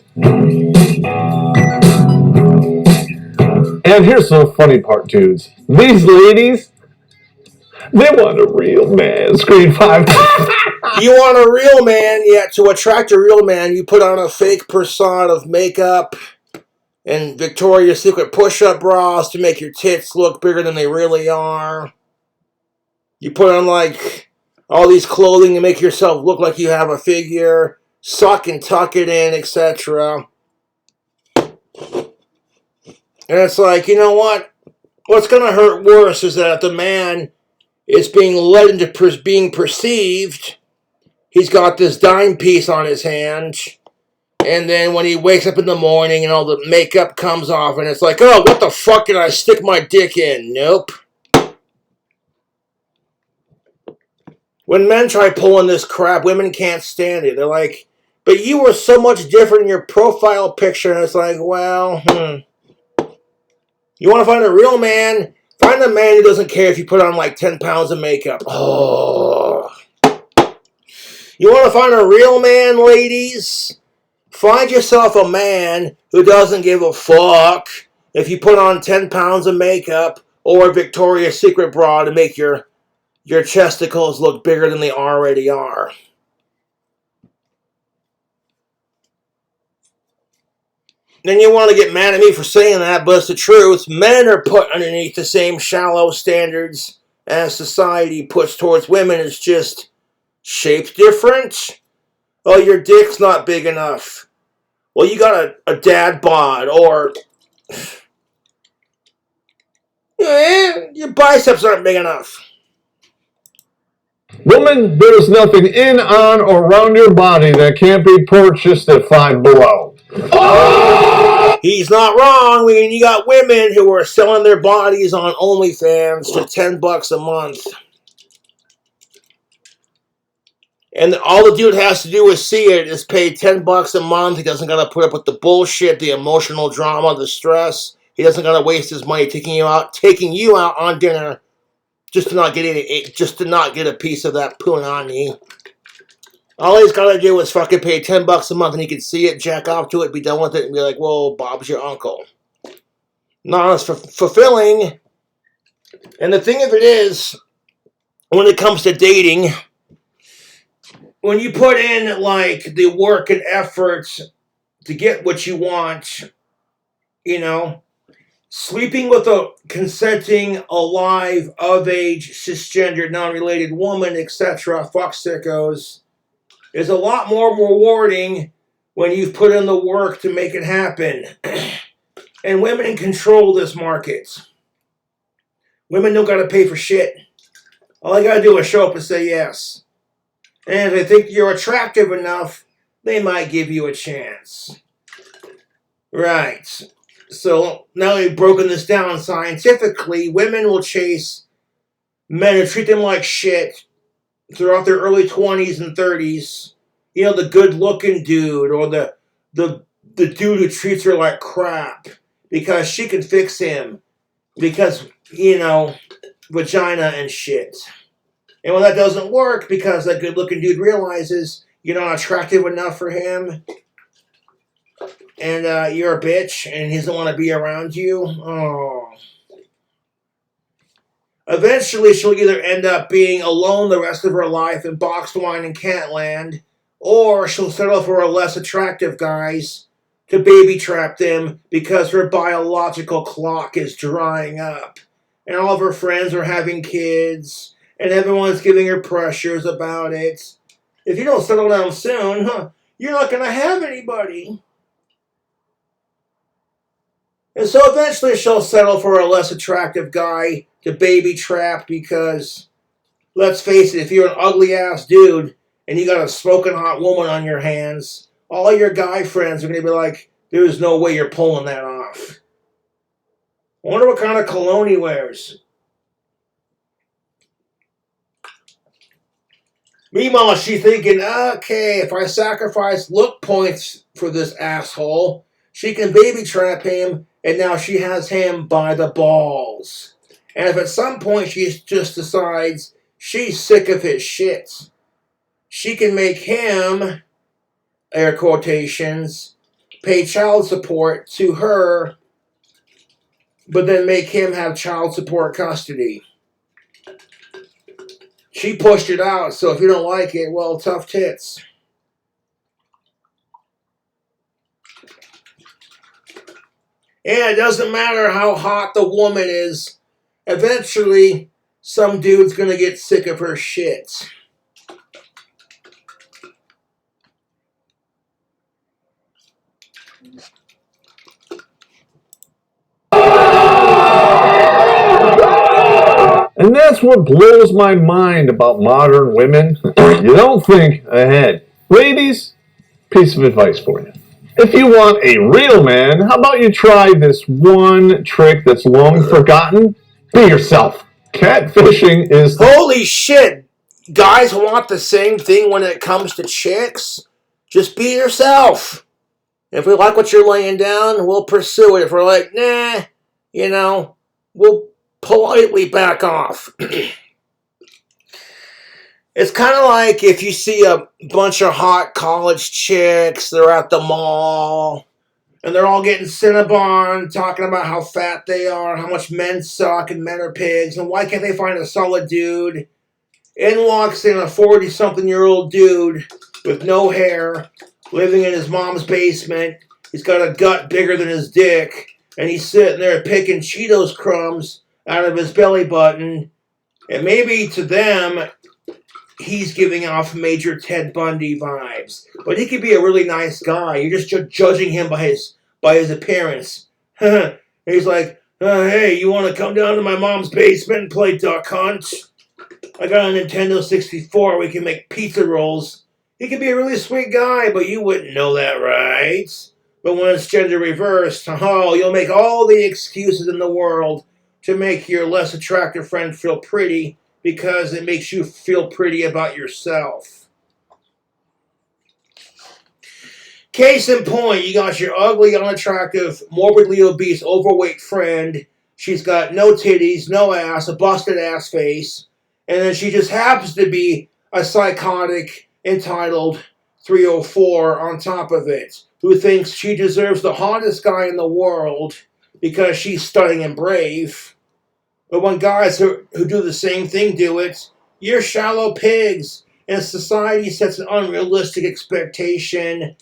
And here's the funny part, dudes. These ladies, they want a real man. Screen 5. You want a real man, yet to attract a real man, you put on a fake persona of makeup and Victoria's Secret push-up bras to make your tits look bigger than they really are. You put on, like, all these clothing to make yourself look like you have a figure, suck and tuck it in, etc. And it's like, you know what? What's going to hurt worse is that if the man is being led into being perceived, he's got this dime piece on his hand, and then when he wakes up in the morning and all the makeup comes off, and it's like, oh, what the fuck did I stick my dick in? Nope. When men try pulling this crap, women can't stand it. They're like, but you were so much different in your profile picture, and it's like, well, You want to find a real man? Find a man who doesn't care if you put on like 10 pounds of makeup. Oh. You want to find a real man, ladies? Find yourself a man who doesn't give a fuck if you put on 10 pounds of makeup or a Victoria's Secret bra to make your chesticles look bigger than they already are. Then you want to get mad at me for saying that, but it's the truth. Men are put underneath the same shallow standards as society puts towards women. It's just shaped different. Oh, your dick's not big enough. Well, you got a dad bod, or your biceps aren't big enough. Woman, there's nothing in, on, or around your body that can't be purchased at Five Below. Oh! He's not wrong. You got women who are selling their bodies on OnlyFans for $10 a month. And all the dude has to do is see it, is pay $10 a month. He doesn't got to put up with the bullshit, the emotional drama, the stress. He doesn't got to waste his money taking you out on dinner just to not get a piece of that punani. All he's got to do is fucking pay $10 a month, and he can see it, jack off to it, be done with it, and be like, "Whoa, Bob's your uncle." Not as fulfilling. And the thing of it is, when it comes to dating, when you put in like the work and effort to get what you want, sleeping with a consenting, alive, of age, cisgender, non-related woman, etc., fuck sickos, is a lot more rewarding when you've put in the work to make it happen. And women control this market. Women don't gotta pay for shit. All they gotta do is show up and say yes. And if they think you're attractive enough, they might give you a chance. Right. So now they've broken this down scientifically. Women will chase men who treat them like shit throughout their early 20s and 30s. The good-looking dude, or the dude who treats her like crap because she can fix him. Because, vagina and shit. And when that doesn't work, because that good-looking dude realizes you're not attractive enough for him, and you're a bitch, and he doesn't want to be around you, eventually she'll either end up being alone the rest of her life in boxed wine and Catland, or she'll settle for a less attractive guys to baby trap them because her biological clock is drying up, and all of her friends are having kids, and everyone's giving her pressures about it. If you don't settle down soon, you're not going to have anybody. And so eventually she'll settle for a less attractive guy to baby trap because, let's face it, if you're an ugly-ass dude and you got a smoking hot woman on your hands, all your guy friends are going to be like, there's no way you're pulling that off. I wonder what kind of cologne he wears. Meanwhile, she's thinking, okay, if I sacrifice look points for this asshole, she can baby trap him, and now she has him by the balls. And if at some point she just decides she's sick of his shit, she can make him, air quotations, pay child support to her but then make him have child support custody. She pushed it out, so if you don't like it, well, tough tits. And it doesn't matter how hot the woman is, eventually some dude's gonna get sick of her shit. And that's what blows my mind about modern women. You don't think ahead. Ladies, piece of advice for you. If you want a real man, how about you try this one trick that's long forgotten? Be yourself. Catfishing is... Holy shit! Guys want the same thing when it comes to chicks. Just be yourself. If we like what you're laying down, we'll pursue it. If we're like, nah, we'll politely back off. It's kind of like if you see a bunch of hot college chicks, they're at the mall, and they're all getting Cinnabon, talking about how fat they are, how much men suck and men are pigs, and why can't they find a solid dude? In walks in a 40-something-year-old dude with no hair, living in his mom's basement. He's got a gut bigger than his dick, and he's sitting there picking Cheetos crumbs out of his belly button. And maybe to them, he's giving off major Ted Bundy vibes. But he could be a really nice guy. You're just judging him by his appearance. And he's like, hey, you want to come down to my mom's basement and play Duck Hunt? I got a Nintendo 64. We can make pizza rolls. He could be a really sweet guy, but you wouldn't know that, right? But when it's gender reversed, you'll make all the excuses in the world to make your less attractive friend feel pretty because it makes you feel pretty about yourself. Case in point, you got your ugly, unattractive, morbidly obese, overweight friend. She's got no titties, no ass, a busted ass face, and then she just happens to be a psychotic, entitled 304 on top of it, who thinks she deserves the hottest guy in the world because she's stunning and brave. But when guys who do the same thing do it, you're shallow pigs, and society sets an unrealistic expectation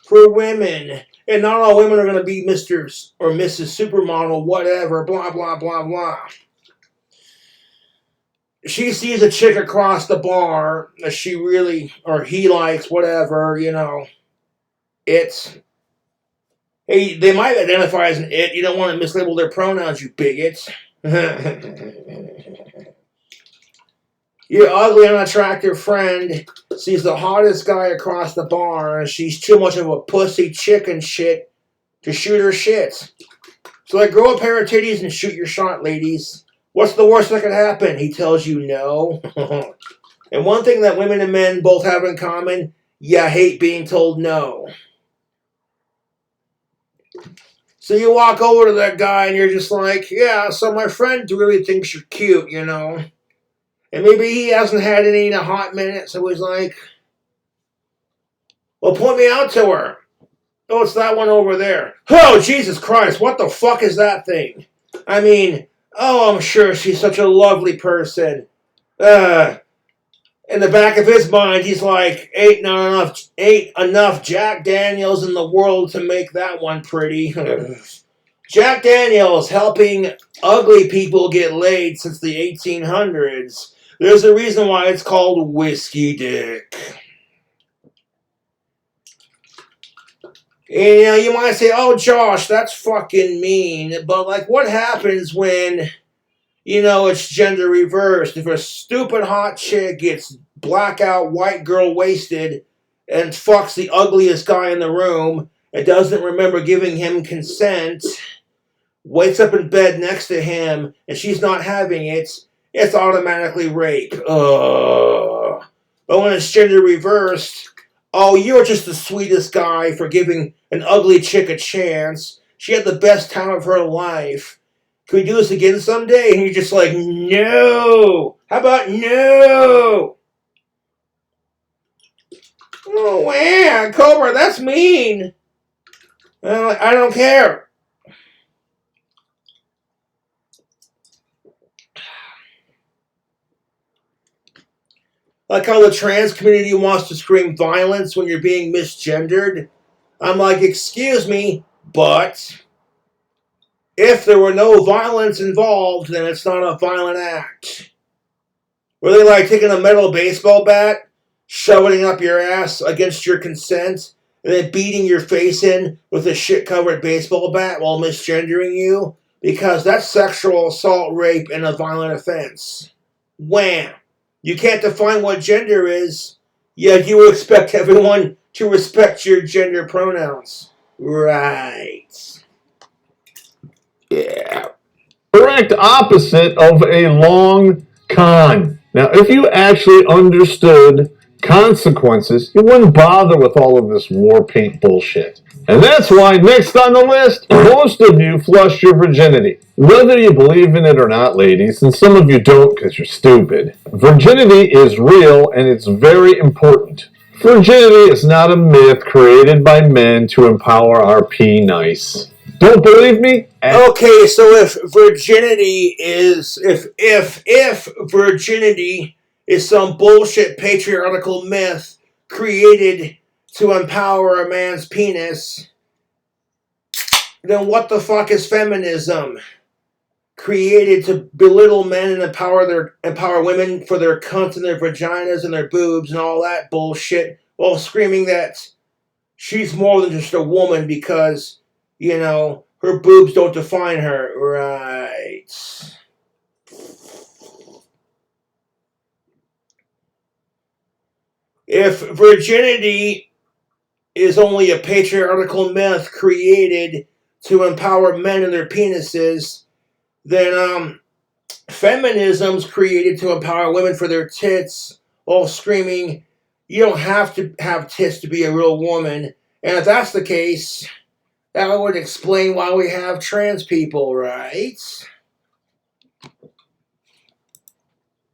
for women. And not all women are going to be Mr. or Mrs. Supermodel, whatever, blah, blah, blah, blah. She sees a chick across the bar that she really, or he likes, whatever, it's... Hey, they might identify as an it. You don't want to mislabel their pronouns, you bigots. Your ugly, unattractive friend sees the hottest guy across the bar, and she's too much of a pussy chicken shit to shoot her shit. So grow a pair of titties and shoot your shot, ladies. What's the worst that could happen? He tells you no. And one thing that women and men both have in common, you hate being told no. So you walk over to that guy and you're just like, yeah, so my friend really thinks you're cute, And maybe he hasn't had any in a hot minute, so he's like, well, point me out to her. Oh, it's that one over there. Oh, Jesus Christ, what the fuck is that thing? I mean, I'm sure she's such a lovely person. In the back of his mind, he's like, ain't enough Jack Daniels in the world to make that one pretty. Jack Daniels helping ugly people get laid since the 1800s. There's a reason why it's called whiskey dick. And you might say, oh, Josh, that's fucking mean. But what happens when... it's gender reversed. If a stupid hot chick gets blackout white girl wasted and fucks the ugliest guy in the room and doesn't remember giving him consent, wakes up in bed next to him and she's not having it, it's automatically rape. But when it's gender reversed, oh, you're just the sweetest guy for giving an ugly chick a chance. She had the best time of her life. Can we do this again someday? And you're just like, no. How about no? Oh, man, Cobra, that's mean. I don't care. Like how the trans community wants to scream violence when you're being misgendered. I'm like, excuse me, but if there were no violence involved, then it's not a violent act. Were they like taking a metal baseball bat, shoving it up your ass against your consent, and then beating your face in with a shit-covered baseball bat while misgendering you? Because that's sexual assault, rape, and a violent offense. Wham! You can't define what gender is, yet you expect everyone to respect your gender pronouns. Right. Yeah. Correct opposite of a long con. Now, if you actually understood consequences, you wouldn't bother with all of this war paint bullshit. And that's why next on the list, most of you flushed your virginity. Whether you believe in it or not, ladies, and some of you don't because you're stupid, virginity is real and it's very important. Virginity is not a myth created by men to empower our P-nice. Don't believe me? Okay, so if virginity is if virginity is some bullshit patriarchal myth created to empower a man's penis, then what the fuck is feminism? Created to belittle men and empower women for their cunts and their vaginas and their boobs and all that bullshit, while screaming that she's more than just a woman because, you know, her boobs don't define her. Right. If virginity is only a patriarchal myth created to empower men and their penises, then feminism's created to empower women for their tits, while screaming, you don't have to have tits to be a real woman. And if that's the case, that would explain why we have trans people, right?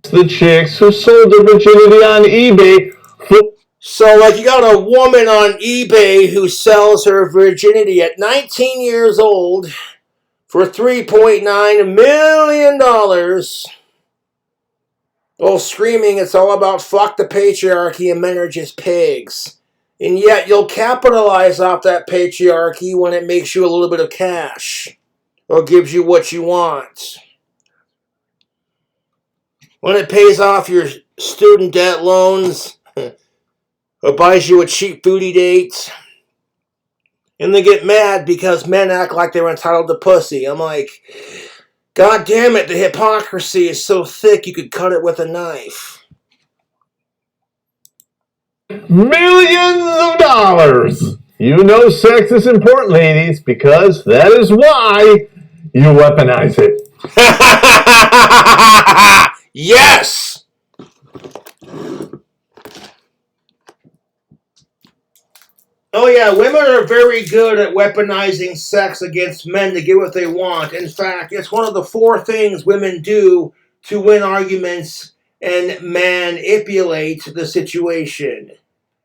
The chicks who sold their virginity on eBay. So, like, you got a woman on eBay who sells her virginity at 19 years old for $3.9 million, while screaming it's all about fuck the patriarchy and men are just pigs. And yet you'll capitalize off that patriarchy when it makes you a little bit of cash or gives you what you want. When it pays off your student debt loans or buys you a cheap booty date. And they get mad because men act like they're entitled to pussy. I'm like, God damn it, the hypocrisy is so thick you could cut it with a knife. Millions of dollars. You know sex is important, ladies, because that is why you weaponize it. Yes! Oh yeah, women are very good at weaponizing sex against men to get what they want. In fact, it's one of the 4 things women do to win arguments and manipulate the situation.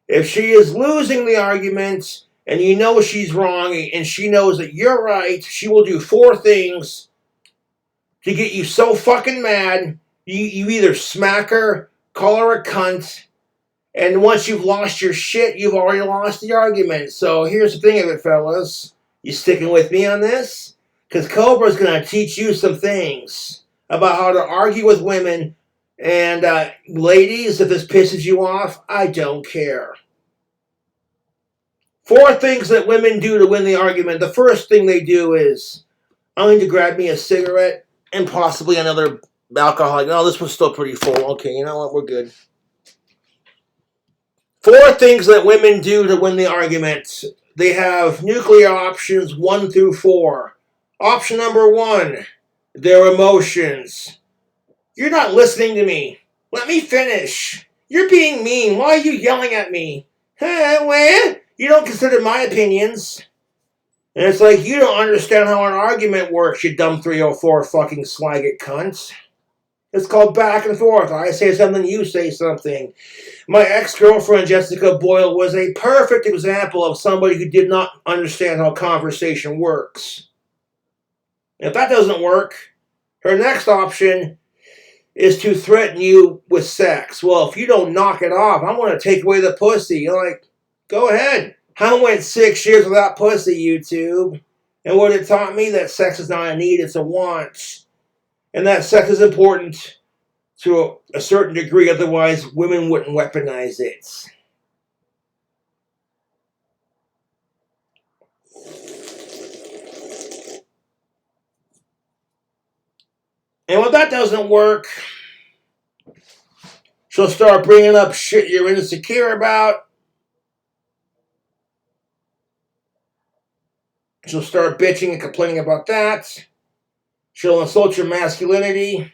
If she is losing the argument and you know she's wrong and she knows that you're right, she will do 4 things to get you so fucking mad. You either smack her, call her a cunt, and once you've lost your shit, you've already lost the argument. So here's the thing of it, fellas. You sticking with me on this? Because Cobra's going to teach you some things about how to argue with women. And ladies, if this pisses you off, I don't care. 4 things that women do to win the argument. The first thing they do is, I'm going to grab me a cigarette and possibly another alcoholic. No, this one's still pretty full. Okay, you know what? We're good. 4 things that women do to win the argument. They have nuclear options 1 through 4. Option number 1, their emotions. You're not listening to me. Let me finish. You're being mean. Why are you yelling at me? Well, you don't consider my opinions. And it's like, you don't understand how an argument works, you dumb 304 fucking slagget cunt. It's called back and forth. I say something, you say something. My ex-girlfriend, Jessica Boyle, was a perfect example of somebody who did not understand how conversation works. If that doesn't work, her next option is to threaten you with sex. Well, if you don't knock it off, I'm going to take away the pussy. You're like, go ahead. I went 6 years without pussy, YouTube. And what it taught me, that sex is not a need, it's a want. And that sex is important to a certain degree, otherwise women wouldn't weaponize it. And when that doesn't work, she'll start bringing up shit you're insecure about. She'll start bitching and complaining about that. She'll insult your masculinity.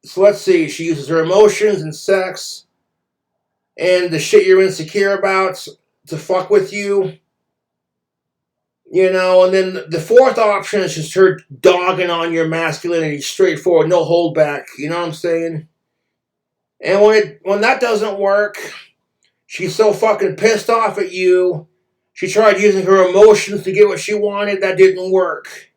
So let's see, she uses her emotions and sex and the shit you're insecure about to fuck with you. You know, and then the fourth option is just her dogging on your masculinity, straightforward, no holdback. You know what I'm saying? And when that doesn't work, she's so fucking pissed off at you. She tried using her emotions to get what she wanted. That didn't work.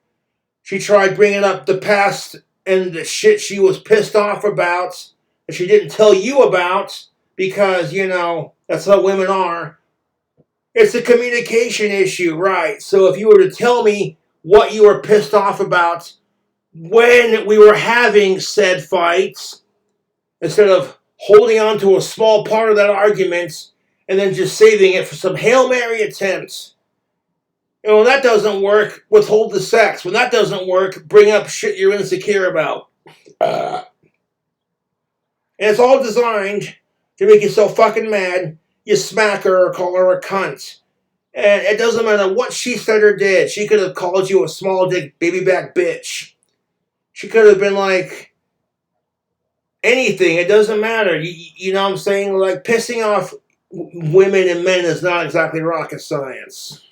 She tried bringing up the past and the shit she was pissed off about that she didn't tell you about because, you know, that's how women are. It's a communication issue, right? So if you were to tell me what you were pissed off about when we were having said fights, instead of holding on to a small part of that argument and then just saving it for some Hail Mary attempts. And when that doesn't work, withhold the sex. When that doesn't work, bring up shit you're insecure about. And it's all designed to make you so fucking mad, you smack her or call her a cunt. And it doesn't matter what she said or did. She could have called you a small dick baby back bitch. She could have been like anything. It doesn't matter. You know what I'm saying? Like, pissing off women and men is not exactly rocket science.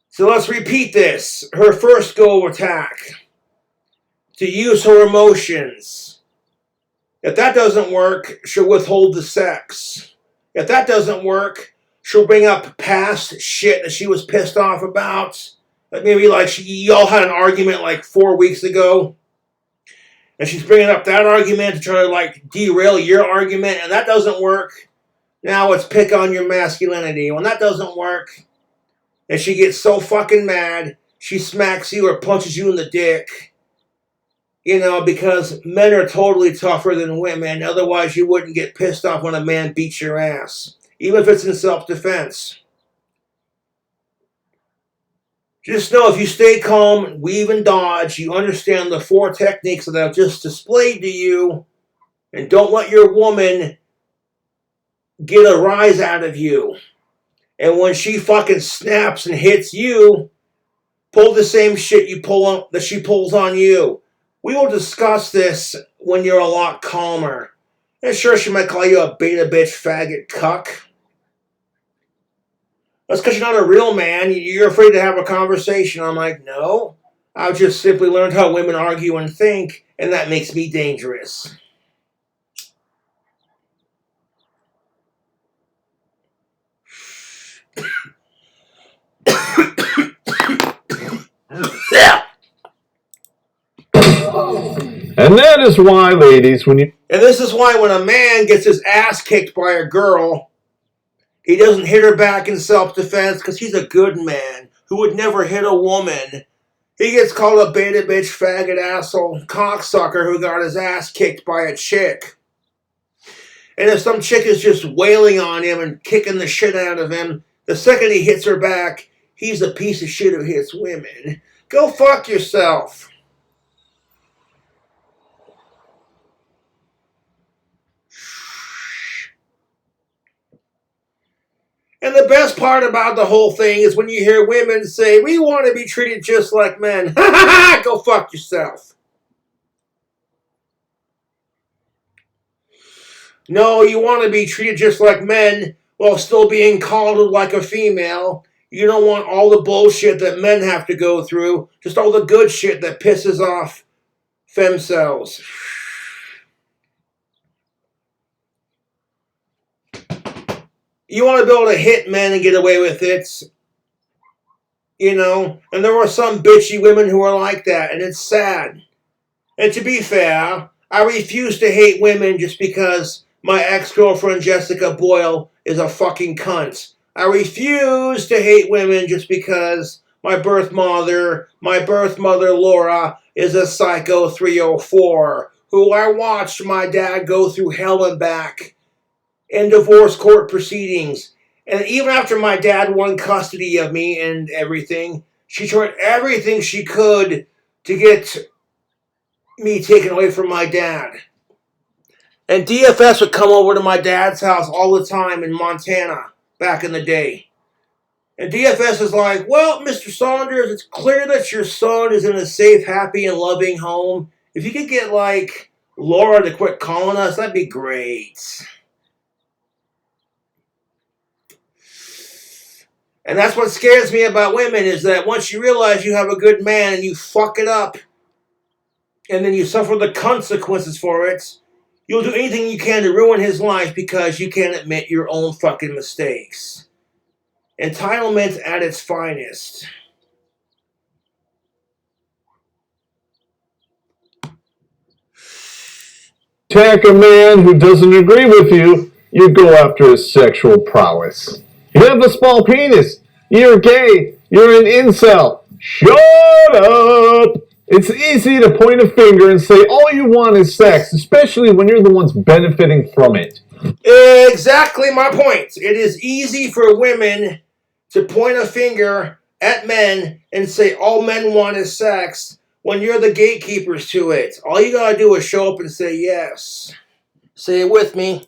So let's repeat this. Her first go attack. To use her emotions. If that doesn't work, she'll withhold the sex. If that doesn't work, she'll bring up past shit that she was pissed off about. Like maybe like y'all had an argument like 4 weeks ago. And she's bringing up that argument to try to like derail your argument. And that doesn't work. Now it's pick on your masculinity. When that doesn't work, and she gets so fucking mad, she smacks you or punches you in the dick. You know, because men are totally tougher than women. Otherwise, you wouldn't get pissed off when a man beats your ass. Even if it's in self-defense. Just know if you stay calm, weave and dodge, you understand the 4 techniques that I've just displayed to you, and don't let your woman get a rise out of you. And when she fucking snaps and hits you, pull the same shit that she pulls on you. We will discuss this when you're a lot calmer. And sure, she might call you a beta bitch, faggot, cuck. That's because you're not a real man. You're afraid to have a conversation. I'm like, no. I've just simply learned how women argue and think, and that makes me dangerous. And that is why, ladies, And this is why when a man gets his ass kicked by a girl, he doesn't hit her back in self-defense because he's a good man who would never hit a woman. He gets called a beta bitch, faggot, asshole, cocksucker who got his ass kicked by a chick. And if some chick is just wailing on him and kicking the shit out of him, the second he hits her back, he's a piece of shit who hits women. Go fuck yourself. And the best part about the whole thing is when you hear women say, we want to be treated just like men. Ha ha ha! Go fuck yourself. No, you want to be treated just like men while still being coddled like a female. You don't want all the bullshit that men have to go through. Just all the good shit that pisses off femcells. You want to be able to hit men and get away with it. You know, and there are some bitchy women who are like that, and it's sad. And to be fair, I refuse to hate women just because my ex-girlfriend Jessica Boyle is a fucking cunt. I refuse to hate women just because my birth mother Laura, is a psycho 304 who I watched my dad go through hell and back in divorce court proceedings. And even after my dad won custody of me and everything, she tried everything she could to get me taken away from my dad. And DFS would come over to my dad's house all the time in Montana back in the day. And DFS is like, well, Mr. Saunders, it's clear that your son is in a safe, happy, and loving home. If you could get, like, Laura to quit calling us, that'd be great. And that's what scares me about women, is that once you realize you have a good man and you fuck it up, and then you suffer the consequences for it, you'll do anything you can to ruin his life because you can't admit your own fucking mistakes. Entitlement at its finest. Attack a man who doesn't agree with you, you go after his sexual prowess. You have a small penis. You're gay. You're an incel. Shut up! It's easy to point a finger and say all you want is sex, especially when you're the ones benefiting from it. Exactly my point. It is easy for women to point a finger at men and say all men want is sex when you're the gatekeepers to it. All you gotta do is show up and say yes. Say it with me.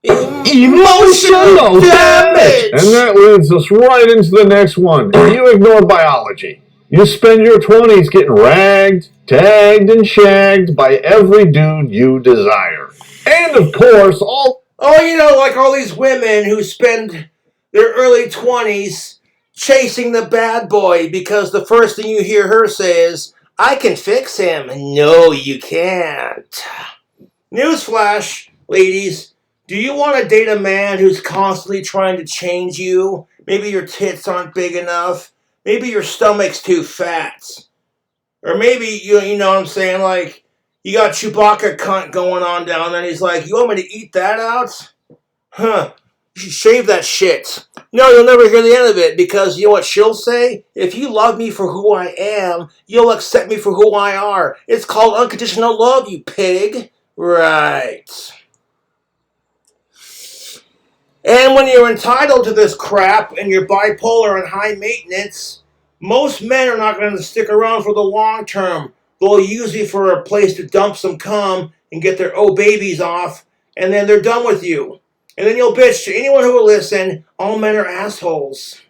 Emotional damage! And that leads us right into the next one. You ignore biology. You spend your 20s getting ragged, tagged, and shagged by every dude you desire. And of course, like all these women who spend their early 20s chasing the bad boy because the first thing you hear her say is, I can fix him. No, you can't. Newsflash, ladies. Do you want to date a man who's constantly trying to change you? Maybe your tits aren't big enough. Maybe your stomach's too fat. Or maybe, you know what I'm saying, like, you got Chewbacca cunt going on down there, and he's like, you want me to eat that out? Huh. You should shave that shit. No, you'll never hear the end of it, because you know what she'll say? If you love me for who I am, you'll accept me for who I are. It's called unconditional love, you pig. Right. And when you're entitled to this crap and you're bipolar and high maintenance, most men are not going to stick around for the long term. They'll use you for a place to dump some cum and get their babies off, and then they're done with you. And then you'll bitch to anyone who will listen, all men are assholes.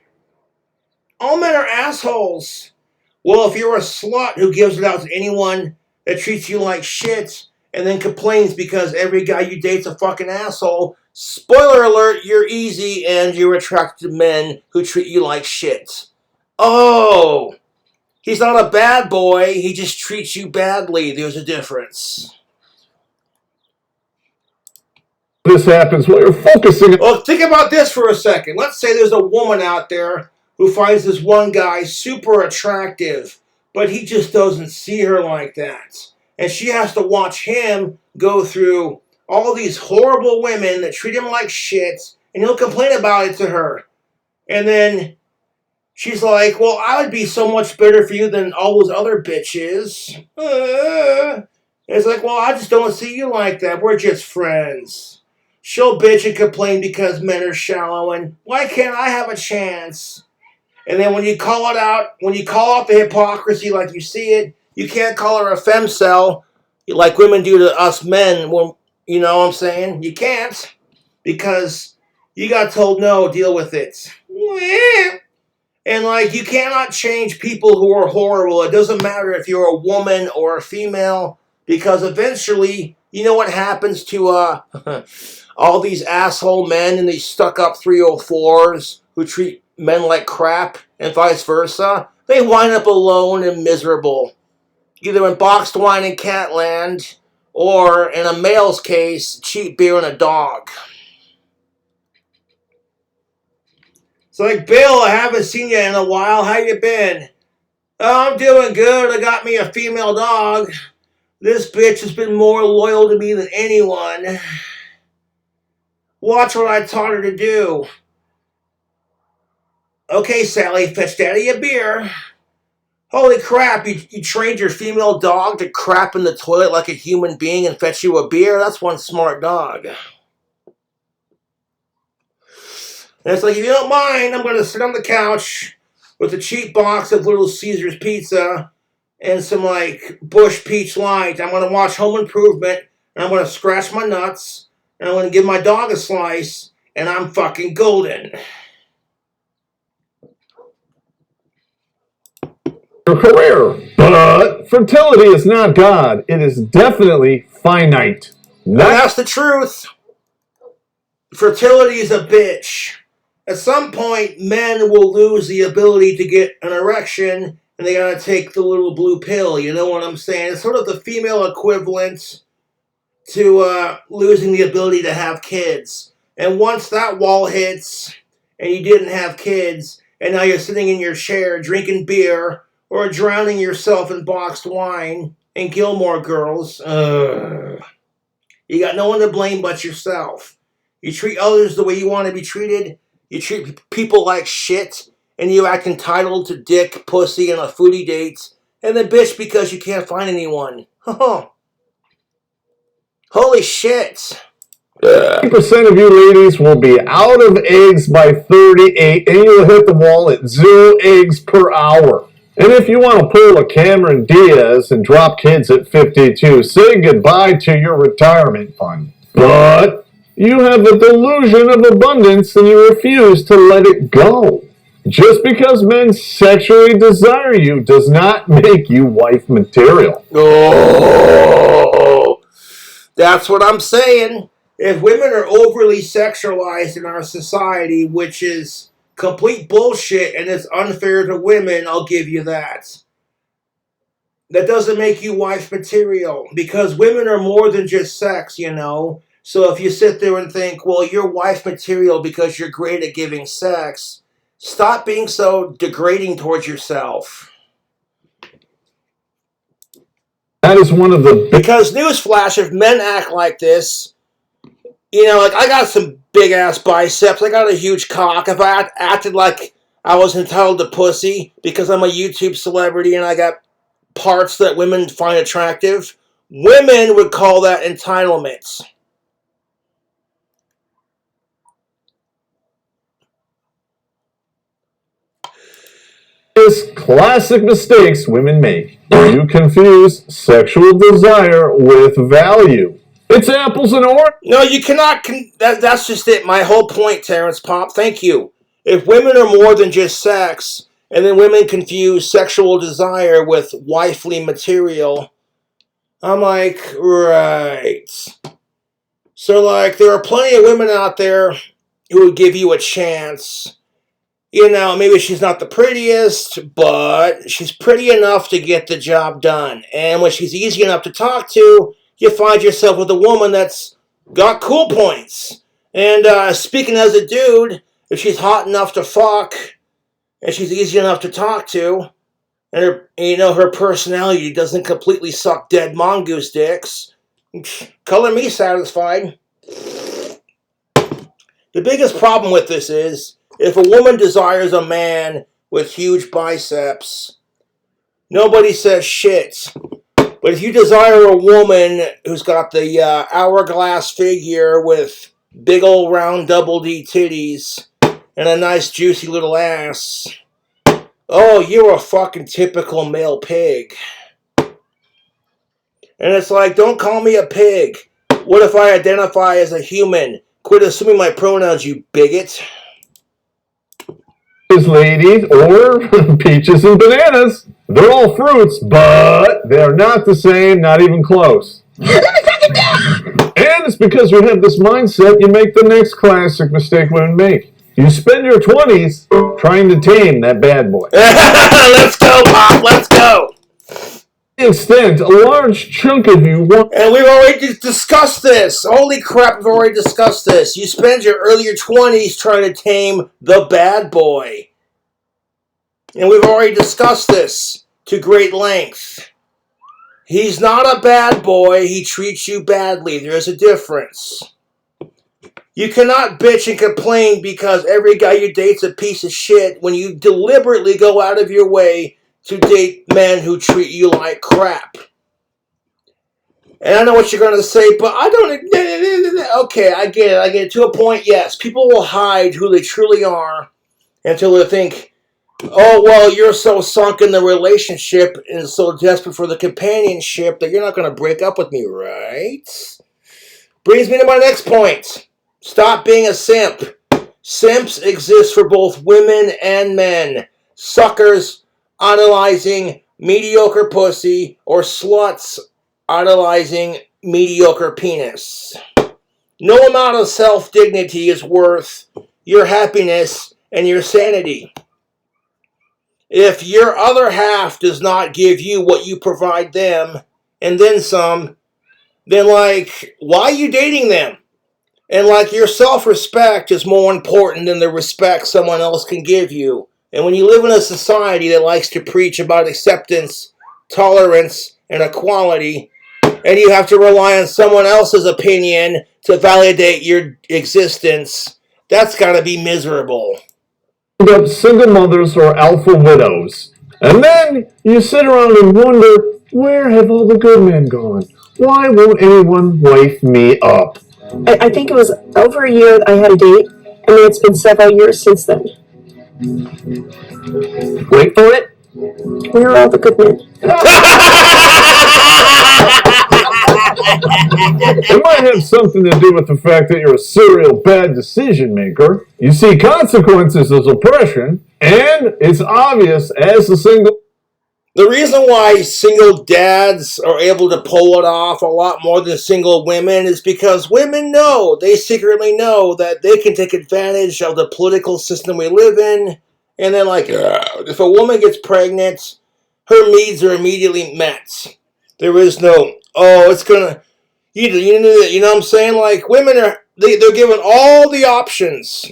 All men are assholes. Well, if you're a slut who gives it out to anyone that treats you like shit and then complains because every guy you date's a fucking asshole, spoiler alert, you're easy and you're attracted to men who treat you like shit. Oh, he's not a bad boy, he just treats you badly. There's a difference. This happens while you're focusing. Well, think about this for a second. Let's say there's a woman out there who finds this one guy super attractive, but he just doesn't see her like that. And she has to watch him go through all these horrible women that treat him like shit, and he'll complain about it to her. And then she's like, well, I would be so much better for you than all those other bitches. And it's like, well, I just don't see you like that. We're just friends. She'll bitch and complain because men are shallow, and why can't I have a chance? And then when you call it out, when you call out the hypocrisy like you see it, you can't call her a femcel like women do to us men. When, you know what I'm saying? You can't, because you got told no, deal with it. And like, you cannot change people who are horrible. It doesn't matter if you're a woman or a female, because eventually, you know what happens to all these asshole men and these stuck-up 304s who treat men like crap and vice versa? They wind up alone and miserable, either in boxed wine and Catland, or in a male's case, cheap beer and a dog. It's like, Bill, I haven't seen you in a while. How you been? Oh, I'm doing good. I got me a female dog. This bitch has been more loyal to me than anyone. Watch what I taught her to do. Okay, Sally, fetch Daddy a beer. Holy crap, you trained your female dog to crap in the toilet like a human being and fetch you a beer? That's one smart dog. And it's like, if you don't mind, I'm going to sit on the couch with a cheap box of Little Caesars pizza and some, like, Bush Peach Light. I'm going to watch Home Improvement, and I'm going to scratch my nuts, and I'm going to give my dog a slice, and I'm fucking golden. Your career, but fertility is not God. It is definitely finite. That's the truth. Fertility is a bitch. At some point, men will lose the ability to get an erection, and they gotta take the little blue pill, you know what I'm saying? It's sort of the female equivalent to losing the ability to have kids. And once that wall hits, and you didn't have kids, and now you're sitting in your chair drinking beer, or drowning yourself in boxed wine and Gilmore Girls, you got no one to blame but yourself. You treat others the way you want to be treated, you treat people like shit, and you act entitled to dick, pussy, and a foodie date, and then bitch because you can't find anyone. Holy shit. 50% of you ladies will be out of eggs by 38, and you'll hit the wall at 0 eggs per hour. And if you want to pull a Cameron Diaz and drop kids at 52, say goodbye to your retirement fund. But you have the delusion of abundance and you refuse to let it go. Just because men sexually desire you does not make you wife material. Oh, that's what I'm saying. If women are overly sexualized in our society, which is complete bullshit and it's unfair to women, I'll give you that. That doesn't make you wife material, because women are more than just sex, you know. So if you sit there and think, well, you're wife material because you're great at giving sex, stop being so degrading towards yourself. That is one of the... Because newsflash, if men act like this, you know, like, I got some big-ass biceps, I got a huge cock. If I acted like I was entitled to pussy because I'm a YouTube celebrity and I got parts that women find attractive, women would call that entitlement. Classic mistakes women make. You confuse sexual desire with value. It's apples and oranges. No, you cannot. That's just it. My whole point, Terrence Pop. Thank you. If women are more than just sex, and then women confuse sexual desire with wifely material, I'm like, right. So, like, there are plenty of women out there who would give you a chance. You know, maybe she's not the prettiest, but she's pretty enough to get the job done. And when she's easy enough to talk to, you find yourself with a woman that's got cool points. And speaking as a dude, if she's hot enough to fuck, and she's easy enough to talk to, and her personality doesn't completely suck dead mongoose dicks, color me satisfied. The biggest problem with this is, if a woman desires a man with huge biceps, nobody says shit. But if you desire a woman who's got the hourglass figure with big old round double D titties and a nice juicy little ass, oh, you're a fucking typical male pig. And it's like, don't call me a pig. What if I identify as a human? Quit assuming my pronouns, you bigot. Ladies, or peaches and bananas. They're all fruits, but they're not the same, not even close. And it's because you have this mindset, you make the next classic mistake women make. You spend your 20s trying to tame that bad boy. Let's go, Pop, let's go. extent a large chunk of you want. And we've already discussed this. Holy crap, we've already discussed this. You spend your earlier 20s trying to tame the bad boy. And we've already discussed this to great length. He's not a bad boy. He treats you badly. There's a difference. You cannot bitch and complain because every guy you date's a piece of shit when you deliberately go out of your way to date men who treat you like crap. And I know what you're going to say, but I don't... Okay, I get it. I get it. To a point, yes. People will hide who they truly are until they think, oh, well, you're so sunk in the relationship and so desperate for the companionship that you're not going to break up with me, right? Brings me to my next point. Stop being a simp. Simps exist for both women and men. Suckers idolizing mediocre pussy or sluts idolizing mediocre penis. No amount of self-dignity is worth your happiness and your sanity. If your other half does not give you what you provide them, and then some, then why are you dating them? And your self-respect is more important than the respect someone else can give you. And when you live in a society that likes to preach about acceptance, tolerance, and equality, and you have to rely on someone else's opinion to validate your existence, that's gotta be miserable. Up single mothers or alpha widows. And then you sit around and wonder, where have all the good men gone? Why won't anyone wife me up? I think it was over a year that I had a date, and then it's been several years since then. Wait for it. Where are all the good men? It might have something to do with the fact that you're a serial bad decision maker. You see consequences as oppression, and it's obvious as a single... The reason why single dads are able to pull it off a lot more than single women is because women know, they secretly know that they can take advantage of the political system we live in, and then if a woman gets pregnant, her needs are immediately met. There is no, it's gonna, you know what I'm saying? Women they're given all the options.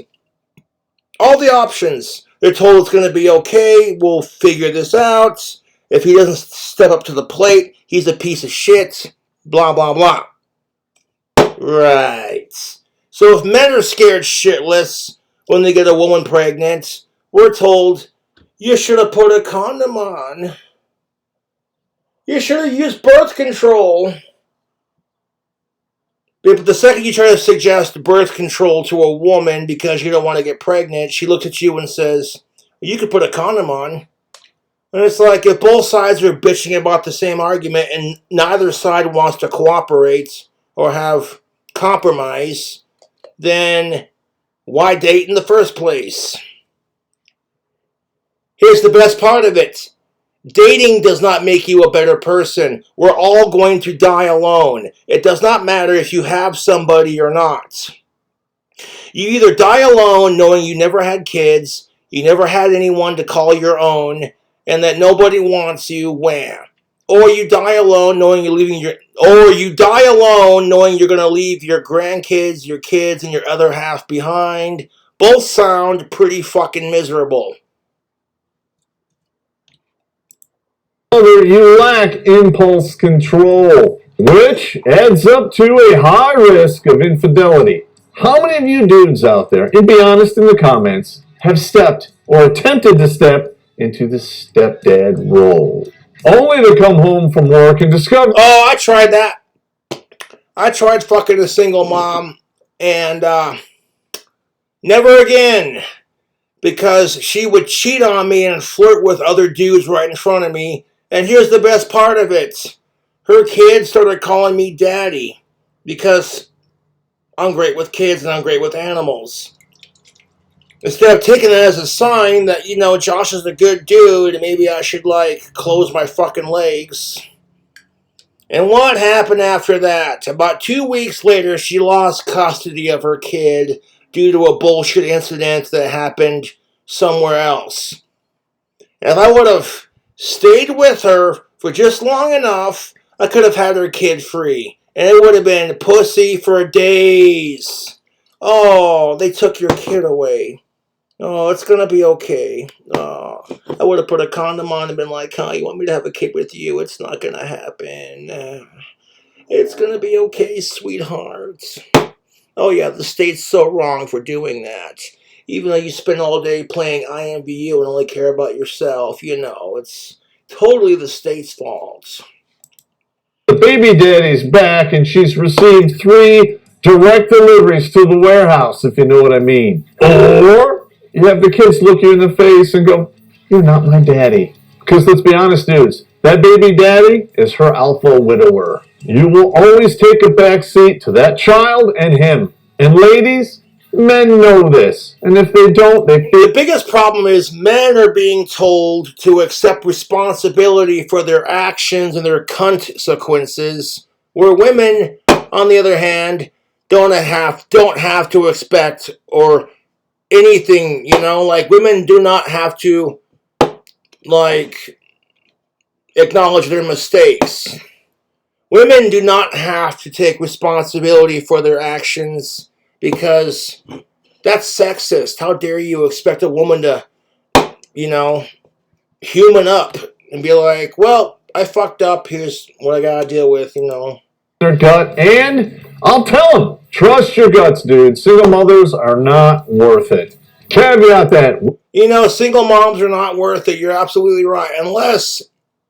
All the options. They're told it's gonna be okay, we'll figure this out. If he doesn't step up to the plate, he's a piece of shit. Blah, blah, blah. Right. So if men are scared shitless when they get a woman pregnant, we're told, you should have put a condom on. You should have used birth control. But the second you try to suggest birth control to a woman because you don't want to get pregnant, she looks at you and says, you could put a condom on. And it's if both sides are bitching about the same argument and neither side wants to cooperate or have compromise, then why date in the first place? Here's the best part of it. Dating does not make you a better person. We're all going to die alone. It does not matter if you have somebody or not. You either die alone knowing you never had kids, you never had anyone to call your own, and that nobody wants you, wham. Or you die alone knowing you're going to leave your grandkids, your kids, and your other half behind. Both sound pretty fucking miserable. You lack impulse control, which adds up to a high risk of infidelity. How many of you dudes out there, and be honest in the comments, have stepped or attempted to step into the stepdad role, only to come home from work and discover... Oh, I tried that. I tried fucking a single mom, and never again, because she would cheat on me and flirt with other dudes right in front of me. And here's the best part of it. Her kids started calling me daddy because I'm great with kids and I'm great with animals. Instead of taking it as a sign that, Josh is a good dude and maybe I should, close my fucking legs. And what happened after that? About 2 weeks later, she lost custody of her kid due to a bullshit incident that happened somewhere else. And if I would have stayed with her for just long enough, I could have had her kid free. And it would have been pussy for days. Oh, they took your kid away. Oh, it's gonna be okay. Oh, I would have put a condom on and been like, "Huh, you want me to have a kid with you? It's not gonna happen. It's gonna be okay, sweetheart." Oh yeah, the state's so wrong for doing that. Even though you spend all day playing IMVU and only care about yourself, it's totally the state's fault. The baby daddy's back and she's received 3 direct deliveries to the warehouse, if you know what I mean. Or you have the kids look you in the face and go, "You're not my daddy." Because let's be honest, dudes, that baby daddy is her alpha widower. You will always take a back seat to that child and him. And ladies, men know this. And if they don't, they feel... The biggest problem is men are being told to accept responsibility for their actions and their consequences, where women, on the other hand, don't have to expect or anything, like women do not have to acknowledge their mistakes. Women do not have to take responsibility for their actions because that's sexist. How dare you expect a woman to, human up and be like, "Well, I fucked up. Here's what I gotta deal with," Their gut, and I'll tell them, trust your guts, dude. Single mothers are not worth it. Caveat that. Single moms are not worth it. You're absolutely right. Unless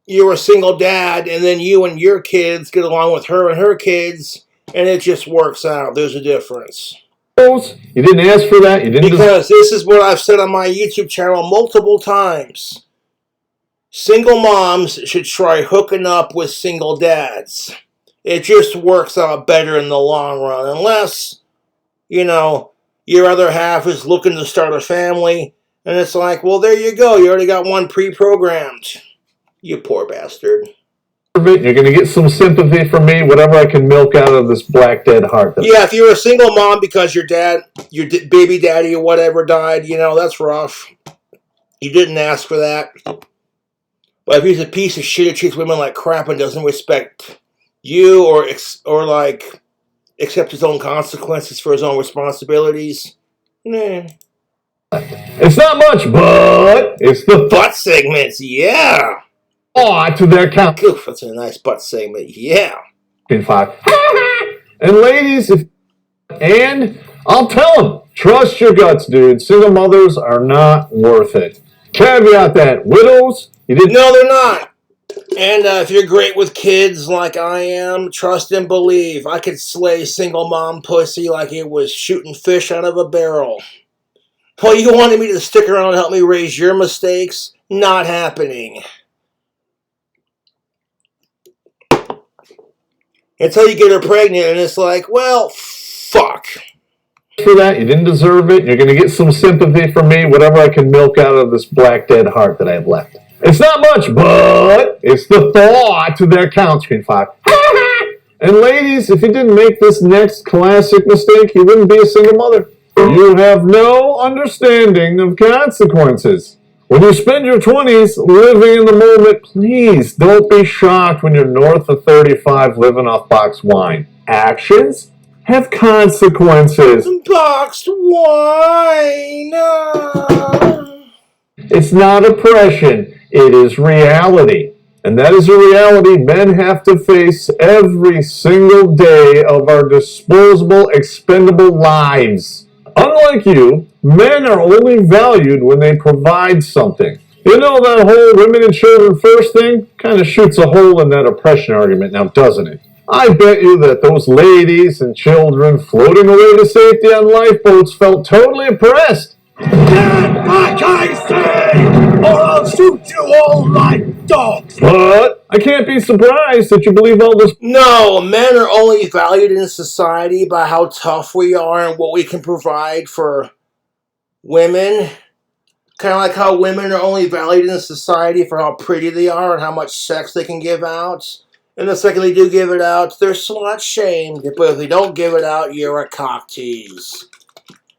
you're a single dad and then you and your kids get along with her and her kids and it just works out. There's a difference. You didn't ask for that. You didn't. Because this is what I've said on my YouTube channel multiple times. Single moms should try hooking up with single dads. It just works out better in the long run. Unless, your other half is looking to start a family. And it's like, well, there you go. You already got one pre-programmed. You poor bastard. You're going to get some sympathy from me, whatever I can milk out of this black dead heart. Yeah, if you're a single mom because your baby daddy or whatever died, that's rough. You didn't ask for that. But if he's a piece of shit who treats women like crap and doesn't respect you or accept his own consequences for his own responsibilities, nah. It's not much, but it's the butt segments, yeah. To their count. Oof, that's a nice butt segment, yeah. And ladies, and I'll tell them, trust your guts, dude. Single mothers are not worth it. Caveat that, widows, you didn't... No, they're not. And if you're great with kids like I am, trust and believe. I could slay single mom pussy like it was shooting fish out of a barrel. Well, you wanted me to stick around and help me raise your mistakes? Not happening. Until you get her pregnant and it's like, well, fuck. For that, you didn't deserve it. You're going to get some sympathy from me, whatever I can milk out of this black dead heart that I have left. It's not much, but it's the thought to their count, Screen 5. And ladies, if you didn't make this next classic mistake, you wouldn't be a single mother. You have no understanding of consequences. When you spend your 20s living in the moment, please don't be shocked when you're north of 35 living off boxed wine. Actions have consequences. Boxed wine. It's not oppression, it is reality. And that is a reality men have to face every single day of our disposable, expendable lives. Unlike you, men are only valued when they provide something. You know that whole women and children first thing kind of shoots a hole in that oppression argument now, doesn't it? I bet you that those ladies and children floating away to safety on lifeboats felt totally oppressed. Get back, I say, or I'll shoot you all like dogs. But I can't be surprised that you believe all this. No, men are only valued in society by how tough we are and what we can provide for women. Kind of like how women are only valued in society for how pretty they are and how much sex they can give out. And the second they do give it out, they're slut shamed. But if they don't give it out, you're a cock tease.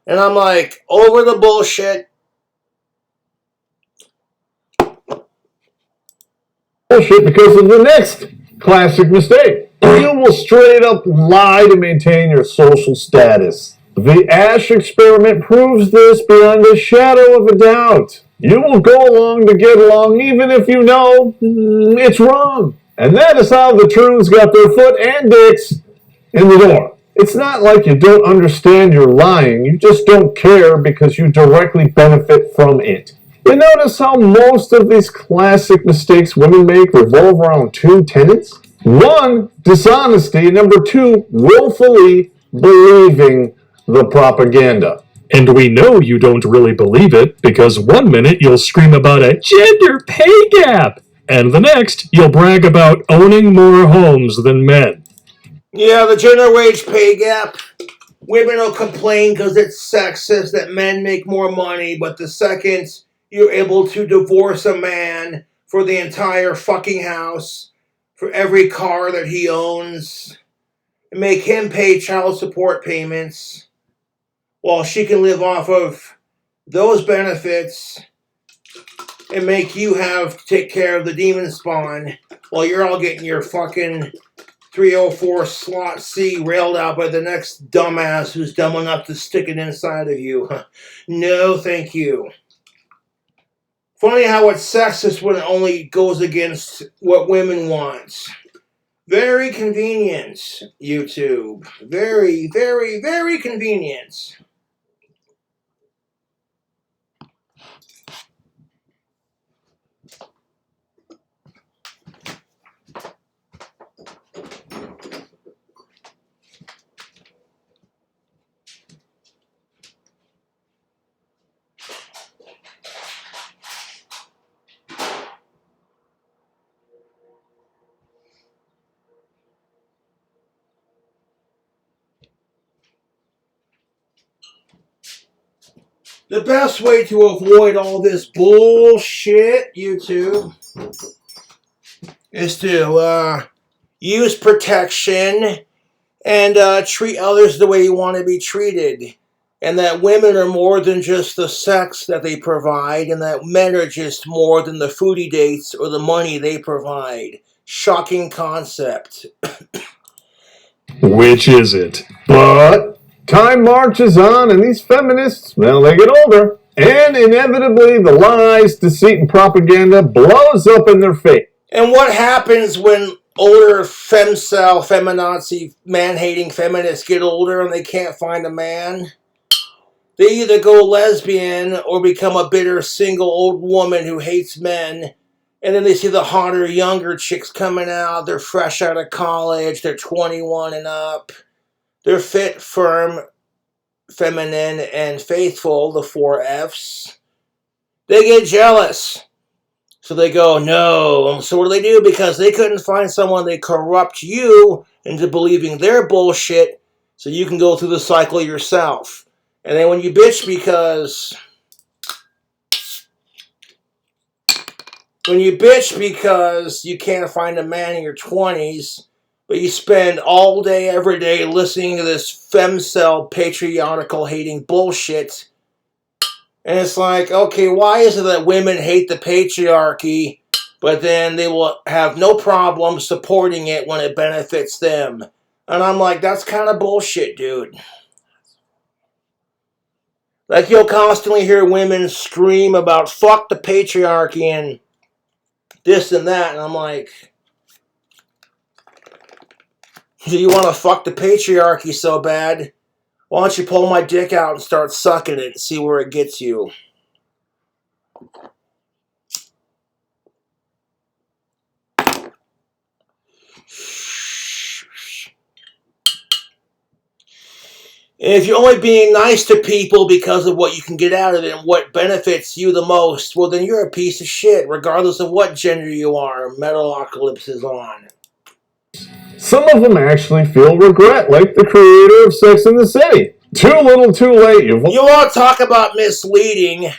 And I'm like, over the bullshit. bullshit because of the next classic mistake. You will straight up lie to maintain your social status. The Ash experiment proves this beyond a shadow of a doubt. You will go along to get along even if you know it's wrong. And that is how the Troons got their foot and dicks in the door. It's not like you don't understand you're lying, you just don't care because you directly benefit from it. You notice how most of these classic mistakes women make revolve around two tenets? One, dishonesty, and number two, willfully believing the propaganda. And we know you don't really believe it because one minute you'll scream about a gender pay gap, and the next you'll brag about owning more homes than men. Yeah, the gender wage pay gap. Women will complain because it's sexist that men make more money, but the second you're able to divorce a man for the entire fucking house, for every car that he owns, and make him pay child support payments, while she can live off of those benefits and make you have to take care of the demon spawn while you're all getting your fucking 304 slot C railed out by the next dumbass who's dumb enough to stick it inside of you. No, thank you. Funny how it's sexist when it only goes against what women want. Very convenient, YouTube. Very, very, very convenient. The best way to avoid all this bullshit, YouTube, is to use protection and treat others the way you want to be treated. And that women are more than just the sex that they provide, and that men are just more than the foodie dates or the money they provide. Shocking concept. Which is it? But time marches on, and these feminists, well, they get older. And inevitably, the lies, deceit, and propaganda blows up in their face. And what happens when older femcel, feminazi, man-hating feminists get older and they can't find a man? They either go lesbian or become a bitter single old woman who hates men. And then they see the hotter, younger chicks coming out. They're fresh out of college. They're 21 and up. They're fit, firm, feminine, and faithful, the 4 Fs. They get jealous. So they go, no. So what do? Because they couldn't find someone, they corrupt you into believing their bullshit so you can go through the cycle yourself. And then when you bitch because you can't find a man in your 20s, but you spend all day, every day listening to this femcel patriarchal hating bullshit. And it's like, okay, why is it that women hate the patriarchy, but then they will have no problem supporting it when it benefits them? And I'm like, that's kind of bullshit, dude. Like, you'll constantly hear women scream about fuck the patriarchy and this and that, and I'm like, do you want to fuck the patriarchy so bad? Why don't you pull my dick out and start sucking it and see where it gets you? And if you're only being nice to people because of what you can get out of it and what benefits you the most, well, then you're a piece of shit, regardless of what gender you are. Metalocalypse is on. Some of them actually feel regret, like the creator of Sex and the City. Too little, too late. You want to talk about misleading?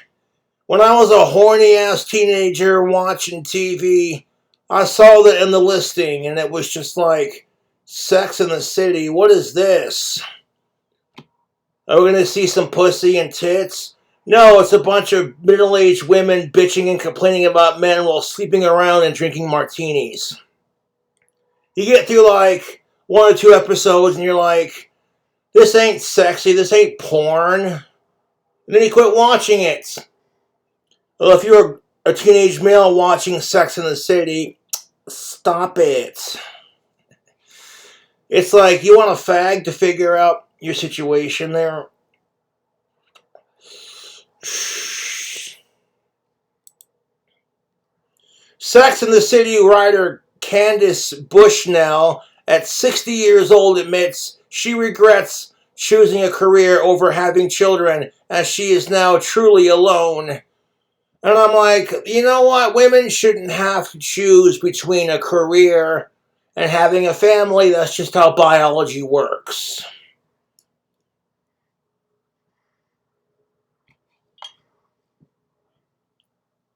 When I was a horny-ass teenager watching TV, I saw that in the listing, and it was just like, Sex and the City, what is this? Are we going to see some pussy and tits? No, it's a bunch of middle-aged women bitching and complaining about men while sleeping around and drinking martinis. You get through like 1 or 2 episodes and you're like, this ain't sexy, this ain't porn. And then you quit watching it. Well, if you're a teenage male watching Sex in the City, stop it. It's like, you want a fag to figure out your situation there? Sex in the City writer Candace Bushnell, at 60 years old, admits she regrets choosing a career over having children, as she is now truly alone. And I'm like, you know what? Women shouldn't have to choose between a career and having a family. That's just how biology works.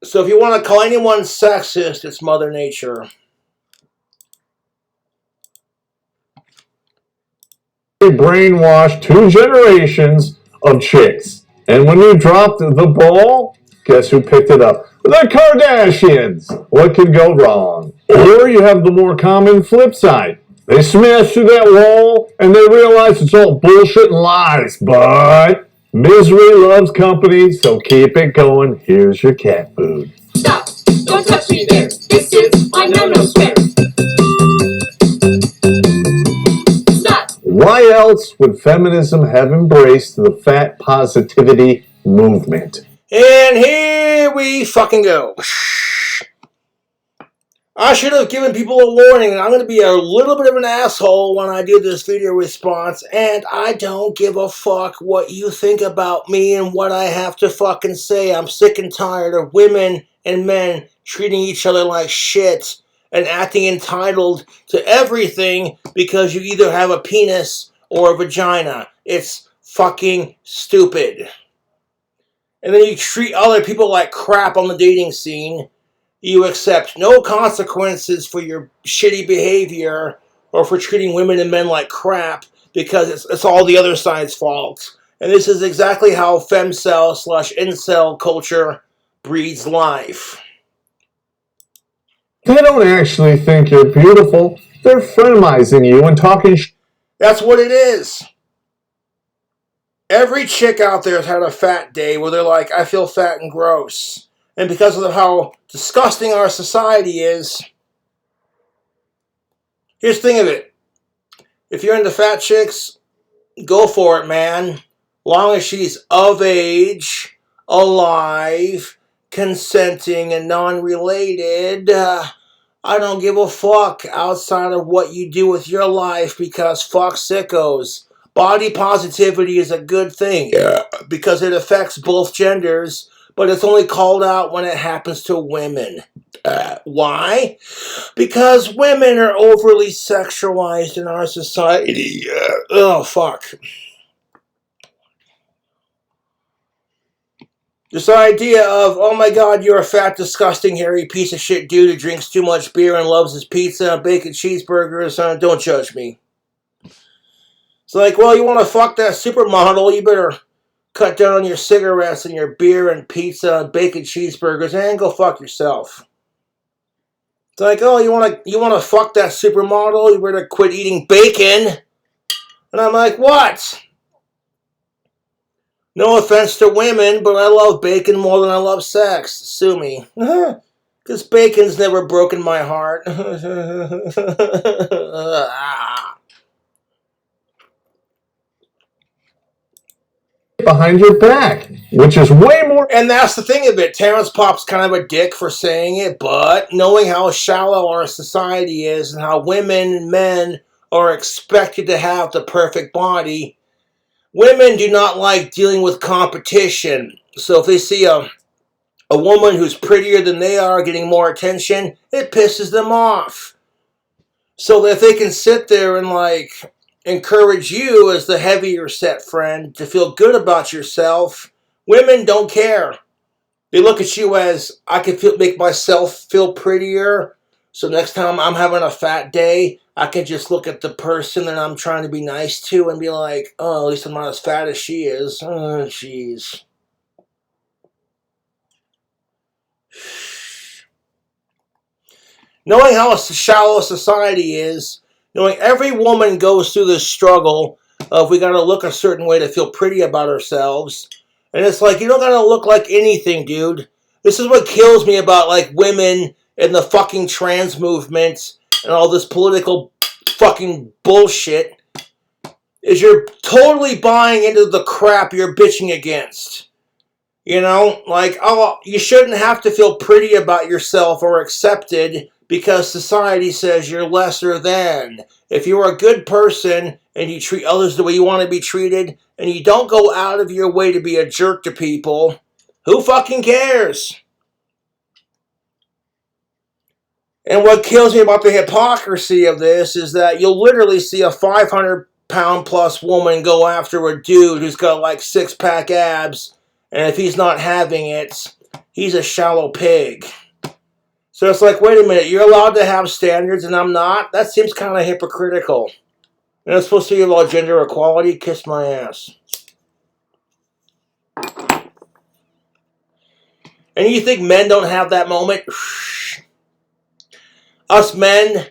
So if you want to call anyone sexist, it's Mother Nature. Brainwashed 2 generations of chicks. And when you dropped the ball, guess who picked it up? The Kardashians. What could go wrong? Or you have the more common flip side. They smash through that wall and they realize it's all bullshit and lies. But misery loves company, so keep it going. Here's your cat food. Stop! Don't touch me there! This is my no-no square! Stop! Why else would feminism have embraced the fat positivity movement? And here we fucking go. I should have given people a warning. I'm going to be a little bit of an asshole when I do this video response, and I don't give a fuck what you think about me and what I have to fucking say. I'm sick and tired of women and men treating each other like shit and acting entitled to everything because you either have a penis or a vagina. It's fucking stupid. And then you treat other people like crap on the dating scene. You accept no consequences for your shitty behavior or for treating women and men like crap because it's all the other side's fault. And this is exactly how femcel/incel culture breeds life. They don't actually think you're beautiful. They're frenimizing you and talking That's what it is. Every chick out there has had a fat day where they're like, I feel fat and gross. And because of how disgusting our society is, here's the thing of it. If you're into fat chicks, go for it, man. Long as she's of age, alive, consenting, and non-related, I don't give a fuck outside of what you do with your life because fuck sickos. Body positivity is a good thing because it affects both genders, but it's only called out when it happens to women. Why? Because women are overly sexualized in our society. Oh, fuck. This idea of, oh my god, you're a fat, disgusting, hairy piece of shit dude who drinks too much beer and loves his pizza and bacon cheeseburgers, don't judge me. It's like, well, you want to fuck that supermodel, you better cut down on your cigarettes and your beer and pizza and bacon cheeseburgers and go fuck yourself. It's like, oh, you want to fuck that supermodel, you better quit eating bacon. And I'm like, what? No offense to women, but I love bacon more than I love sex. Sue me. Because bacon's never broken my heart. behind your back, which is way more. And that's the thing of it. Terrence Pop's kind of a dick for saying it, but knowing how shallow our society is and how women and men are expected to have the perfect body, women do not like dealing with competition. So if they see a woman who's prettier than they are getting more attention, it pisses them off. So if they can sit there and encourage you as the heavier set friend to feel good about yourself, women don't care. They look at you as, I can make myself feel prettier, so next time I'm having a fat day, I can just look at the person that I'm trying to be nice to and be like, oh, at least I'm not as fat as she is. Oh, jeez. knowing how shallow society is, knowing every woman goes through this struggle of we gotta look a certain way to feel pretty about ourselves. And it's like, you don't gotta look like anything, dude. This is what kills me about like women and the fucking trans movement and all this political fucking bullshit, is you're totally buying into the crap you're bitching against. You know, like, oh, you shouldn't have to feel pretty about yourself or accepted because society says you're lesser than. If you're a good person and you treat others the way you want to be treated and you don't go out of your way to be a jerk to people, who fucking cares? And what kills me about the hypocrisy of this is that you'll literally see a 500-pound plus woman go after a dude who's got like six-pack abs, and if he's not having it, he's a shallow pig. So it's like, wait a minute, you're allowed to have standards and I'm not? That seems kind of hypocritical. And it's supposed to be about gender equality? Kiss my ass. And you think men don't have that moment? Us men,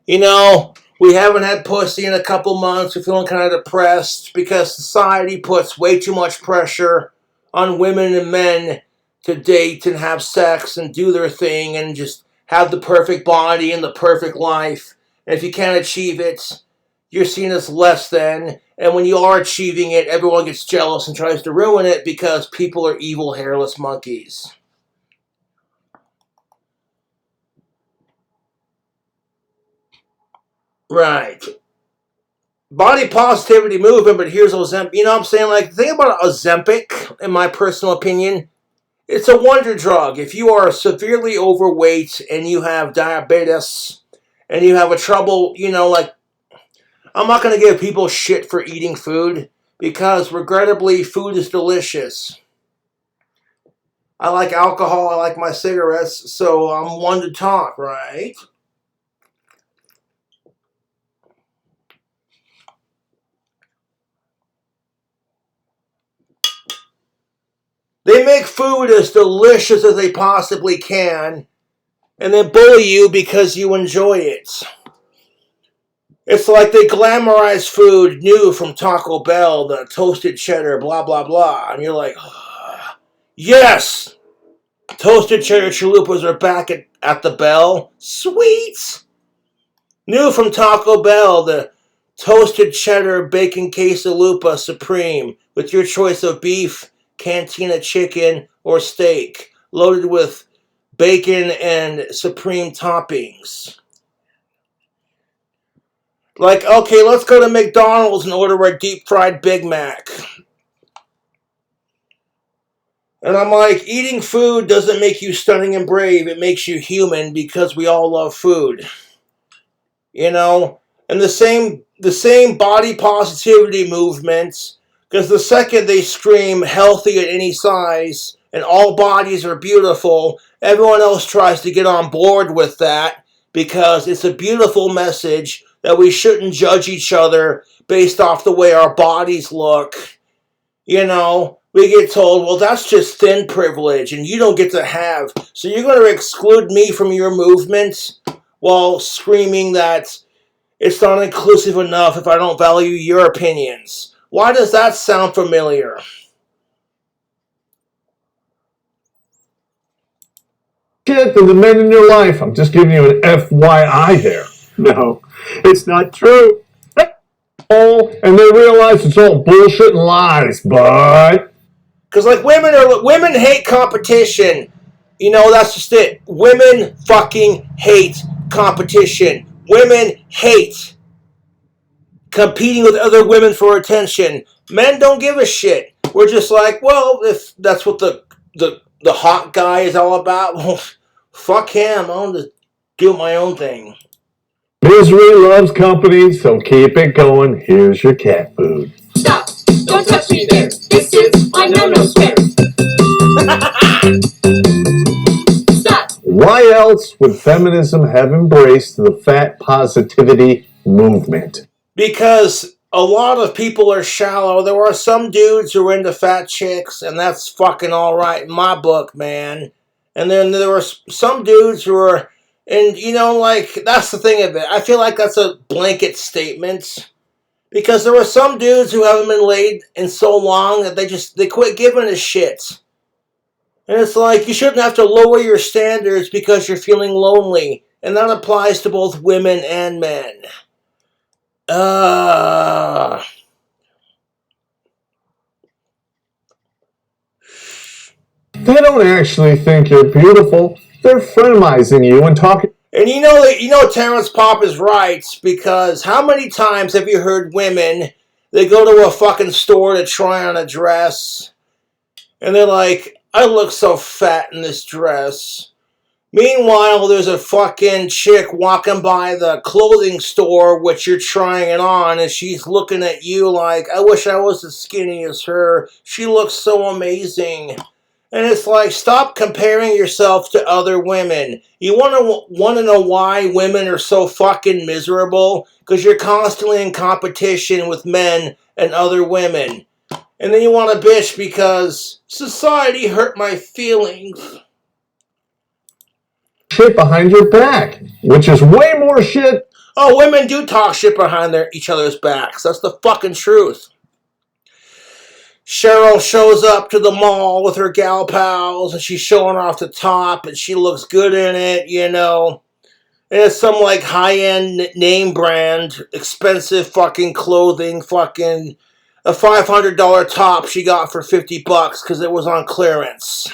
you know, we haven't had pussy in a couple months. We're feeling kind of depressed because society puts way too much pressure on women and men to date and have sex and do their thing and just have the perfect body and the perfect life. And if you can't achieve it, you're seen as less than. And when you are achieving it, everyone gets jealous and tries to ruin it because people are evil, hairless monkeys. Right. Body positivity movement, but here's Ozempic. You know what I'm saying? Like, the thing about Ozempic, in my personal opinion, it's a wonder drug. If you are severely overweight and you have diabetes and you have a trouble, you know, like, I'm not going to give people shit for eating food because, regrettably, food is delicious. I like alcohol, I like my cigarettes, so I'm one to talk, right? They make food as delicious as they possibly can, and then bully you because you enjoy it. It's like they glamorize food new from Taco Bell, the toasted cheddar, blah, blah, blah. And you're like, oh, yes! Toasted cheddar chalupas are back at the Bell. Sweet! New from Taco Bell, the toasted cheddar bacon quesalupa supreme with your choice of beef, cantina chicken, or steak, loaded with bacon and supreme toppings. Like, okay, let's go to McDonald's and order a deep fried Big Mac. And I'm like, eating food doesn't make you stunning and brave, it makes you human because we all love food. You know? And the same body positivity movements, because the second they scream healthy at any size and all bodies are beautiful, everyone else tries to get on board with that because it's a beautiful message that we shouldn't judge each other based off the way our bodies look. You know, we get told, well, that's just thin privilege and you don't get to have. So you're going to exclude me from your movement while screaming that it's not inclusive enough if I don't value your opinions. Why does that sound familiar? Shit to the men in your life. I'm just giving you an FYI there. No, it's not true. Oh, and they realize it's all bullshit and lies, but because like women hate competition. You know, that's just it. Women fucking hate competition. Women hate competing with other women for attention. Men don't give a shit. We're just like, well, if that's what the hot guy is all about, well, fuck him. I want to do my own thing. misery loves company, so keep it going. Here's your cat food. Stop! Don't touch me there! This is my no-no square! Stop! Why else would feminism have embraced the fat positivity movement? Because a lot of people are shallow. There are some dudes who are into fat chicks, and that's fucking alright in my book, man. And then there are some dudes who are And, you know, like, that's the thing of it. I feel like that's a blanket statement. Because there were some dudes who haven't been laid in so long that they quit giving a shit. And it's like, you shouldn't have to lower your standards because you're feeling lonely. And that applies to both women and men. They don't actually think you're beautiful. They're frenimizing you and talking. And you know Terrence Pop is right, because how many times have you heard women, they go to a fucking store to try on a dress, and they're like, I look so fat in this dress. Meanwhile, there's a fucking chick walking by the clothing store which you're trying it on, and she's looking at you like, I wish I was as skinny as her. She looks so amazing. And it's like, stop comparing yourself to other women. You want to know why women are so fucking miserable? Because you're constantly in competition with men and other women. And then you want to bitch because society hurt my feelings. Shit behind your back, which is way more shit. Oh, women do talk shit behind each other's backs. That's the fucking truth. Cheryl shows up to the mall with her gal pals, and she's showing off the top, and she looks good in it, you know. And it's some, like, high-end name brand, expensive fucking clothing, fucking a $500 top she got for $50 because it was on clearance.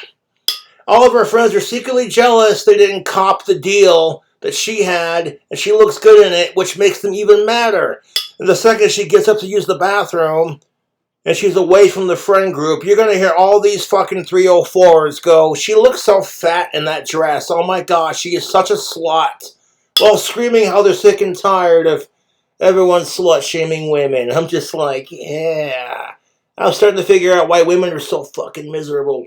All of her friends are secretly jealous they didn't cop the deal that she had, and she looks good in it, which makes them even madder. And the second she gets up to use the bathroom, and she's away from the friend group, you're going to hear all these fucking 304s go, she looks so fat in that dress. Oh my gosh, she is such a slut. While screaming how they're sick and tired of everyone slut-shaming women. I'm just like, yeah. I'm starting to figure out why women are so fucking miserable.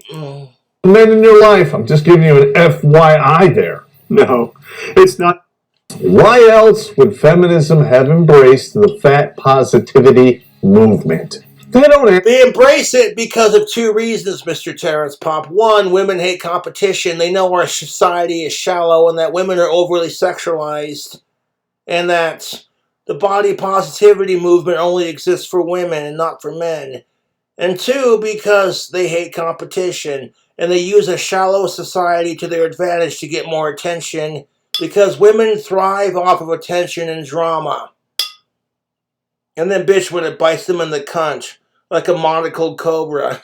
Men in your life, I'm just giving you an FYI there. No, it's not. Why else would feminism have embraced the fat positivity movement? They embrace it because of two reasons, Mr. Terrence Pop. One, women hate competition. They know our society is shallow and that women are overly sexualized. And that the body positivity movement only exists for women and not for men. And two, because they hate competition. And they use a shallow society to their advantage to get more attention. Because women thrive off of attention and drama. And then bitch when it bites them in the cunt. Like a monocled cobra.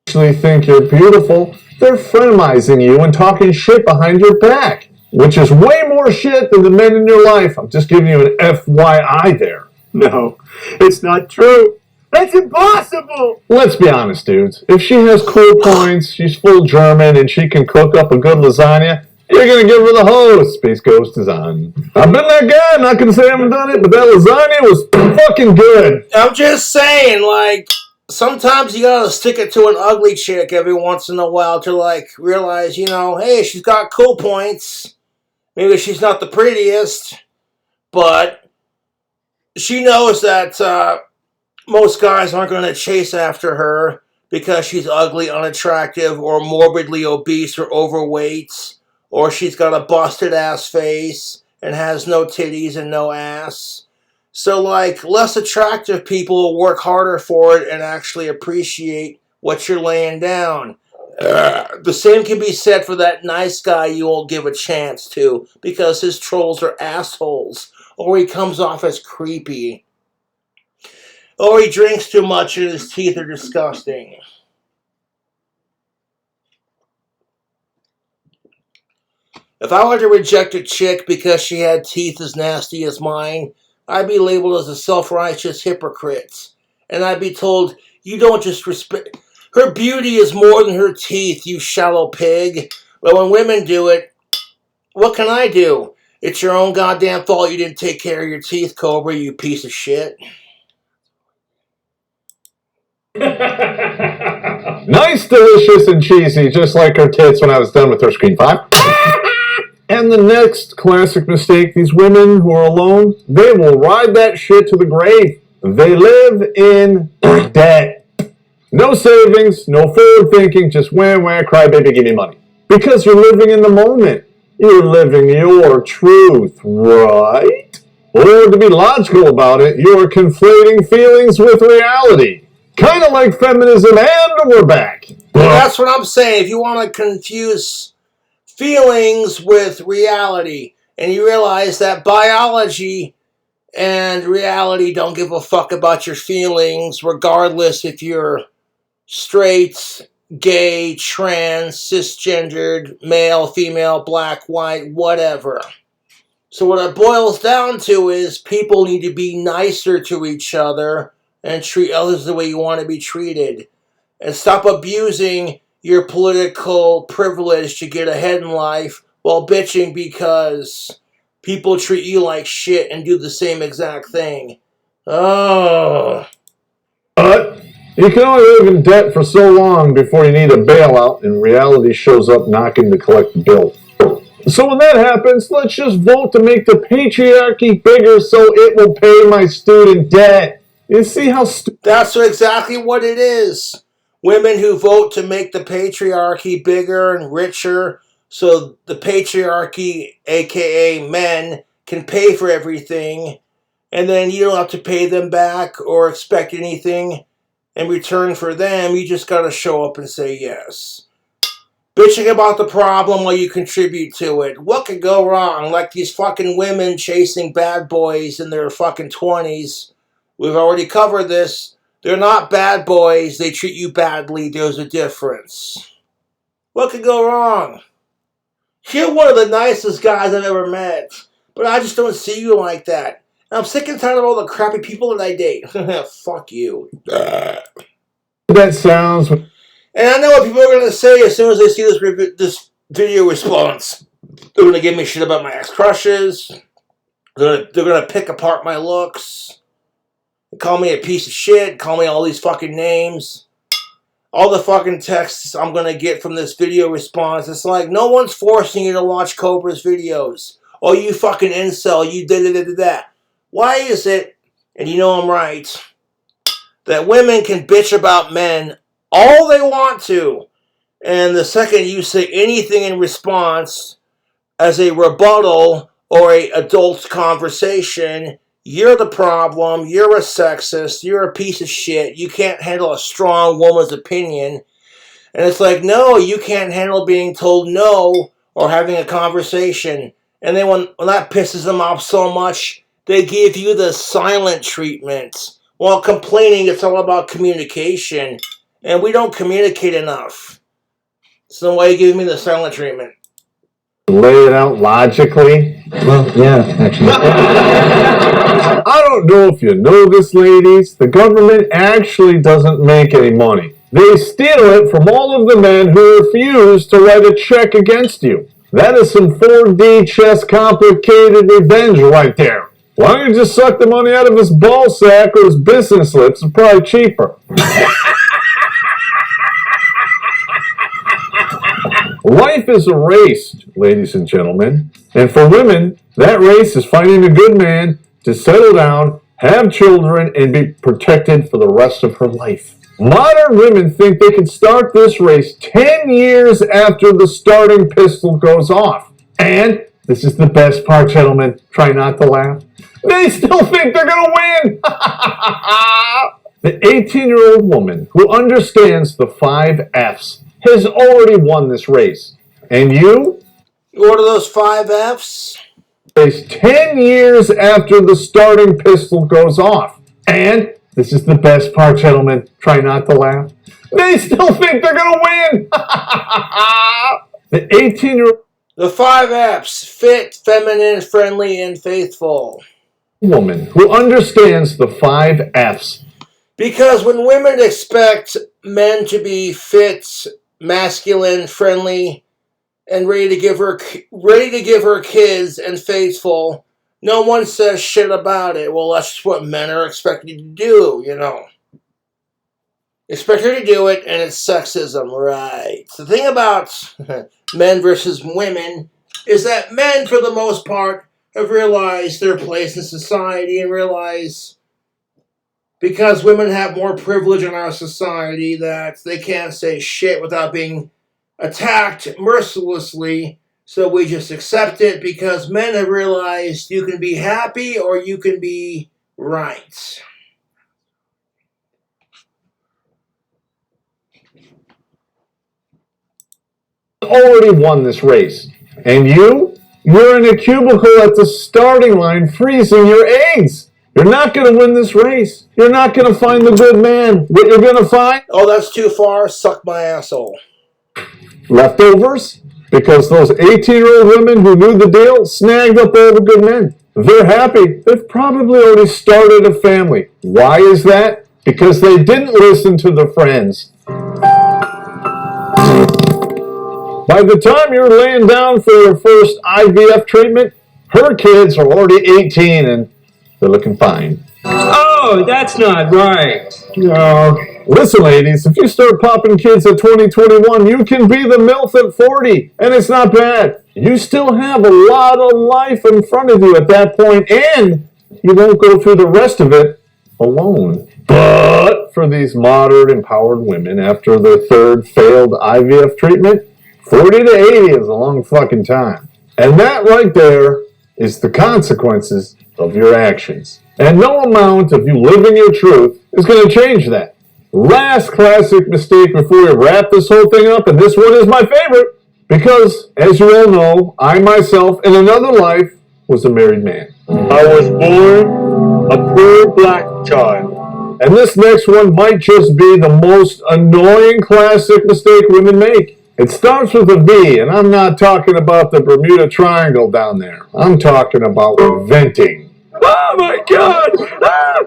Actually think you're beautiful. They're frenimizing you and talking shit behind your back, which is way more shit than the men in your life. I'm just giving you an FYI there. No, it's not true. That's impossible! Let's be honest, dudes. If she has cool points, she's full German, and she can cook up a good lasagna, you're gonna give her the hose. Space Ghost is on. I've been that guy. I'm not gonna say I haven't done it, but that lasagna was fucking good. I'm just saying, like, sometimes you gotta stick it to an ugly chick every once in a while to, like, realize, you know, hey, she's got cool points. Maybe she's not the prettiest, but she knows that most guys aren't gonna chase after her because she's ugly, unattractive, or morbidly obese or overweight. Or she's got a busted ass face and has no titties and no ass. So, like, less attractive people will work harder for it and actually appreciate what you're laying down. The same can be said for that nice guy you won't give a chance to because his trolls are assholes. Or he comes off as creepy. Or he drinks too much and his teeth are disgusting. If I were to reject a chick because she had teeth as nasty as mine, I'd be labeled as a self-righteous hypocrite. And I'd be told, you don't just respect... Her beauty is more than her teeth, you shallow pig. But when women do it, what can I do? It's your own goddamn fault you didn't take care of your teeth, Cobra, you piece of shit. Nice, delicious, and cheesy, just like her tits when I was done with her screen 5. And the next classic mistake, these women who are alone, they will ride that shit to the grave. They live in debt. No savings, no forward thinking, just wah, cry baby, give me money. Because you're living in the moment. you're living your truth, right? Or to be logical about it, you're conflating feelings with reality. Kind of like feminism, and we're back. Well, that's what I'm saying. If you want to confuse feelings with reality, and you realize that biology and reality don't give a fuck about your feelings, regardless if you're straight, gay, trans, cisgendered, male, female, black, white, whatever. So what it boils down to is people need to be nicer to each other and treat others the way you want to be treated. And stop abusing your political privilege to get ahead in life while bitching because people treat you like shit and do the same exact thing. Oh. But you can only live in debt for so long before you need a bailout and reality shows up knocking to collect the bill. So when that happens, let's just vote to make the patriarchy bigger so it will pay my student debt. You see how That's exactly what it is. Women who vote to make the patriarchy bigger and richer so the patriarchy, aka men, can pay for everything, and then you don't have to pay them back or expect anything in return for them. You just gotta show up and say yes. Bitching about the problem while you contribute to it. What could go wrong? Like these fucking women chasing bad boys in their fucking 20s. We've already covered this. They're not bad boys. They treat you badly. There's a difference. What could go wrong? You're one of the nicest guys I've ever met, but I just don't see you like that. And I'm sick and tired of all the crappy people that I date. Fuck you. That sounds... And I know what people are going to say as soon as they see this video response. They're going to give me shit about my ex-crushes. They're going to pick apart my looks. Call me a piece of shit. Call me all these fucking names. All the fucking texts I'm going to get from this video response. It's like, no one's forcing you to watch Cobra's videos. Oh, you fucking incel. You da-da-da-da-da. Why is it, and you know I'm right, that women can bitch about men all they want to, and the second you say anything in response as a rebuttal or a adult conversation, you're the problem, you're a sexist, you're a piece of shit, you can't handle a strong woman's opinion. And it's like, no, you can't handle being told no or having a conversation. And then when that pisses them off so much, they give you the silent treatment. While complaining, it's all about communication. And we don't communicate enough. So why are you giving me the silent treatment? Lay it out logically? Well, yeah, actually. I don't know if you know this, ladies. The government actually doesn't make any money. They steal it from all of the men who refuse to write a check against you. That is some 4D chess complicated revenge right there. Why don't you just suck the money out of his ball sack or his business slips? It's probably cheaper. Life is a race, ladies and gentlemen. And for women, that race is finding a good man to settle down, have children, and be protected for the rest of her life. Modern women think they can start this race 10 years after the starting pistol goes off. And, this is the best part, gentlemen, try not to laugh, they still think they're going to win! The 18-year-old woman who understands the 5 F's has already won this race. And you? What are those 5 F's? Race 10 years after the starting pistol goes off. And, this is the best part, gentlemen, try not to laugh, they still think they're going to win! The 18-year-old... The 5 F's: fit, feminine, friendly, and faithful. Woman who understands the 5 F's. Because when women expect men to be fit, masculine, friendly, and ready to give her kids and faithful, no one says shit about it. Well, that's just what men are expected to do, you know. Expect her to do it, and it's sexism, right? The thing about men versus women is that men, for the most part, have realized their place in society and realize because women have more privilege in our society that they can't say shit without being attacked mercilessly So we just accept it because men have realized you can be happy or you can be right. Already won this race. And you're in a cubicle at the starting line freezing your eggs. You're not going to win this race. You're not going to find the good man. What you're going to find? Oh, that's too far. Suck my asshole. Leftovers? Because those 18-year-old women who knew the deal snagged up all the good men. They're happy. They've probably already started a family. Why is that? Because they didn't listen to their friends. By the time you're laying down for your first IVF treatment, her kids are already 18 and they're looking fine. Oh, that's not right. No. Listen, ladies, if you start popping kids at 2021, you can be the MILF at 40, and it's not bad. You still have a lot of life in front of you at that point, and you won't go through the rest of it alone. But for these modern, empowered women, after their third failed IVF treatment, 40 to 80 is a long fucking time. And that right there is the consequences of your actions. And no amount of you living your truth is going to change that. Last classic mistake before we wrap this whole thing up, and this one is my favorite, because, as you all know, I myself, in another life, was a married man. I was born a poor black child. And this next one might just be the most annoying classic mistake women make. It starts with a V, and I'm not talking about the Bermuda Triangle down there. I'm talking about venting. Oh my God! Ah!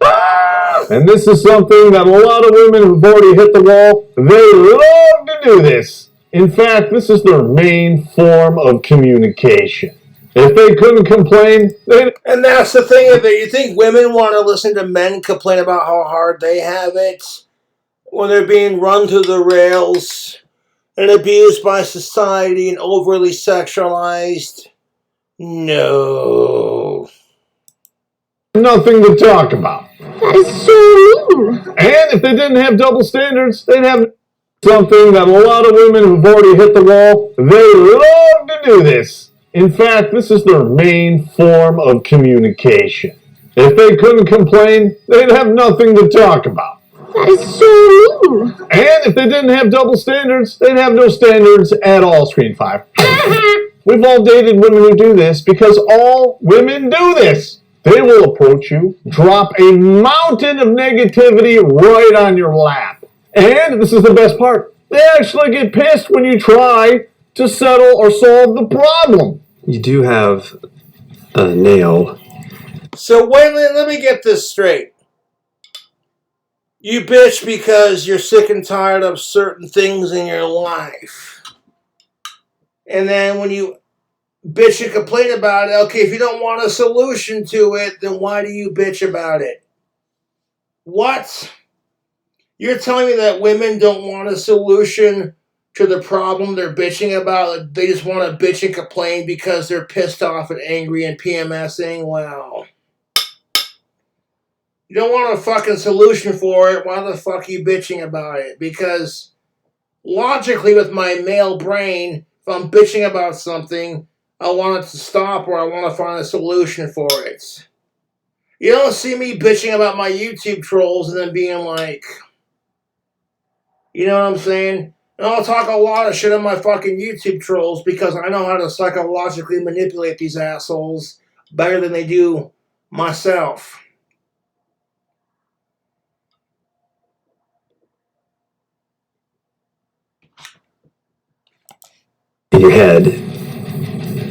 Ah! And this is something that a lot of women who've already hit the wall, they love to do this. In fact, this is their main form of communication. If they couldn't complain, they'd... And that's the thing of it. You think women want to listen to men complain about how hard they have it when they're being run to the rails and abused by society and overly sexualized? No. Nothing to talk about. That is so mean. And if they didn't have double standards, they'd have something that a lot of women who've already hit the wall, they love to do this. In fact, this is their main form of communication. If they couldn't complain, they'd have nothing to talk about. That is so mean. And if they didn't have double standards, they'd have no standards at all, Screen 5. We've all dated women who do this because all women do this. They will approach you, drop a mountain of negativity right on your lap. And this is the best part. They actually get pissed when you try to settle or solve the problem. You do have a nail. So wait, let me get this straight. You bitch because you're sick and tired of certain things in your life. And then when you bitch and complain about it, okay, if you don't want a solution to it, then why do you bitch about it? What? You're telling me that women don't want a solution to the problem they're bitching about? They just want to bitch and complain because they're pissed off and angry and PMSing? Well, you don't want a fucking solution for it. Why the fuck are you bitching about it? Because logically, with my male brain, if I'm bitching about something, I want it to stop or I want to find a solution for it. You don't see me bitching about my YouTube trolls and then being like, you know what I'm saying? And I'll talk a lot of shit on my fucking YouTube trolls because I know how to psychologically manipulate these assholes better than they do myself. In your head.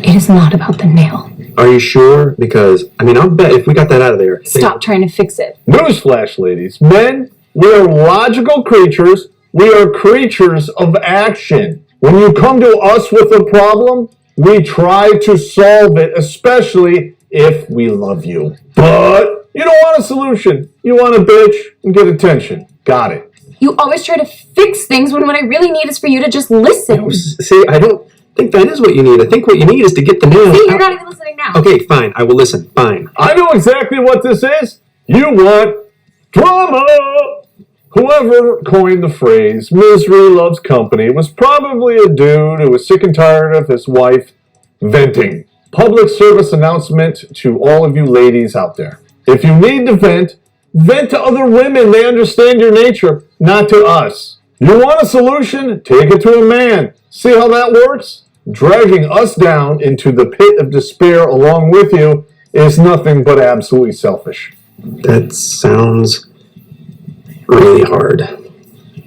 It is not about the nail. Are you sure? Because, I'll bet if we got that out of there... Stop trying to fix it. Newsflash, ladies. Men, we are logical creatures. We are creatures of action. When you come to us with a problem, we try to solve it, especially if we love you. But you don't want a solution. You want to bitch and get attention. Got it. You always try to fix things when what I really need is for you to just listen. See, I don't think that is what you need. I think what you need is to get the nail. See, you're not even listening now. Okay, fine. I will listen. Fine. I know exactly what this is. You want drama. Whoever coined the phrase misery loves company was probably a dude who was sick and tired of his wife venting. Public service announcement to all of you ladies out there. If you need to vent, vent to other women. They understand your nature, not to us. You want a solution? Take it to a man. See how that works? Dragging us down into the pit of despair along with you is nothing but absolutely selfish. That sounds really hard.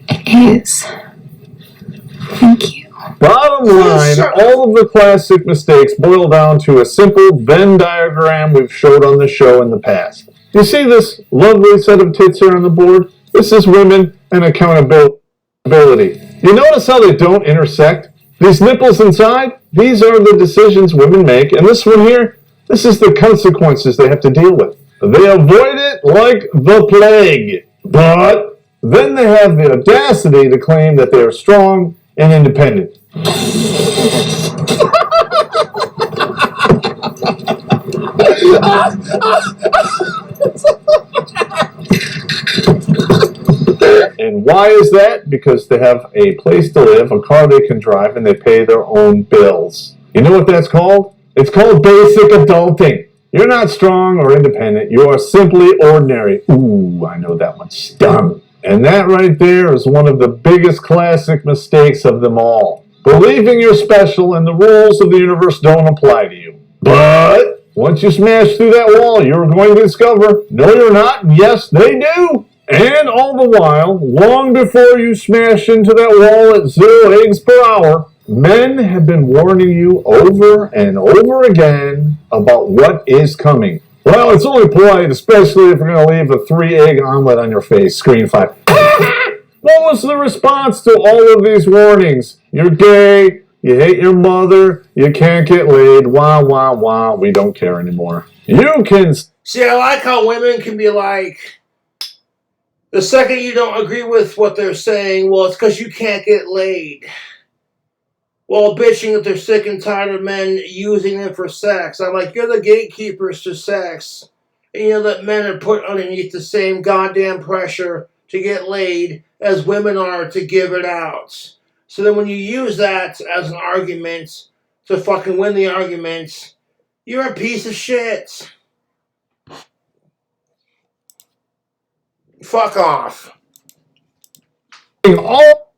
It is. Thank you. Bottom line, all of the classic mistakes boil down to a simple Venn diagram we've showed on the show in the past. You see this lovely set of tits here on the board? This is women and accountability. You notice how they don't intersect? These nipples inside, these are the decisions women make, and this one here, this is the consequences they have to deal with. They avoid it like the plague, but then they have the audacity to claim that they are strong and independent. And why is that? Because they have a place to live, a car they can drive, and they pay their own bills. You know what that's called? It's called basic adulting. You're not strong or independent. You are simply ordinary. Ooh, I know that one stung. And that right there is one of the biggest classic mistakes of them all. Believing you're special and the rules of the universe don't apply to you. But once you smash through that wall, you're going to discover, no you're not, and yes they do. And all the while, long before you smash into that wall at 0 eggs per hour, men have been warning you over and over again about what is coming. Well, it's only polite, especially if you're going to leave a 3-egg omelet on your face. Screen 5. What was the response to all of these warnings? You're gay, you hate your mother, you can't get laid, wah, wah, wah, we don't care anymore. You can... See, I like how women can be like, the second you don't agree with what they're saying, well, it's because you can't get laid. While bitching that they're sick and tired of men using them for sex. I'm like, you're the gatekeepers to sex. And you know that men are put underneath the same goddamn pressure to get laid as women are to give it out. So then when you use that as an argument to fucking win the argument, you're a piece of shit. Fuck off. All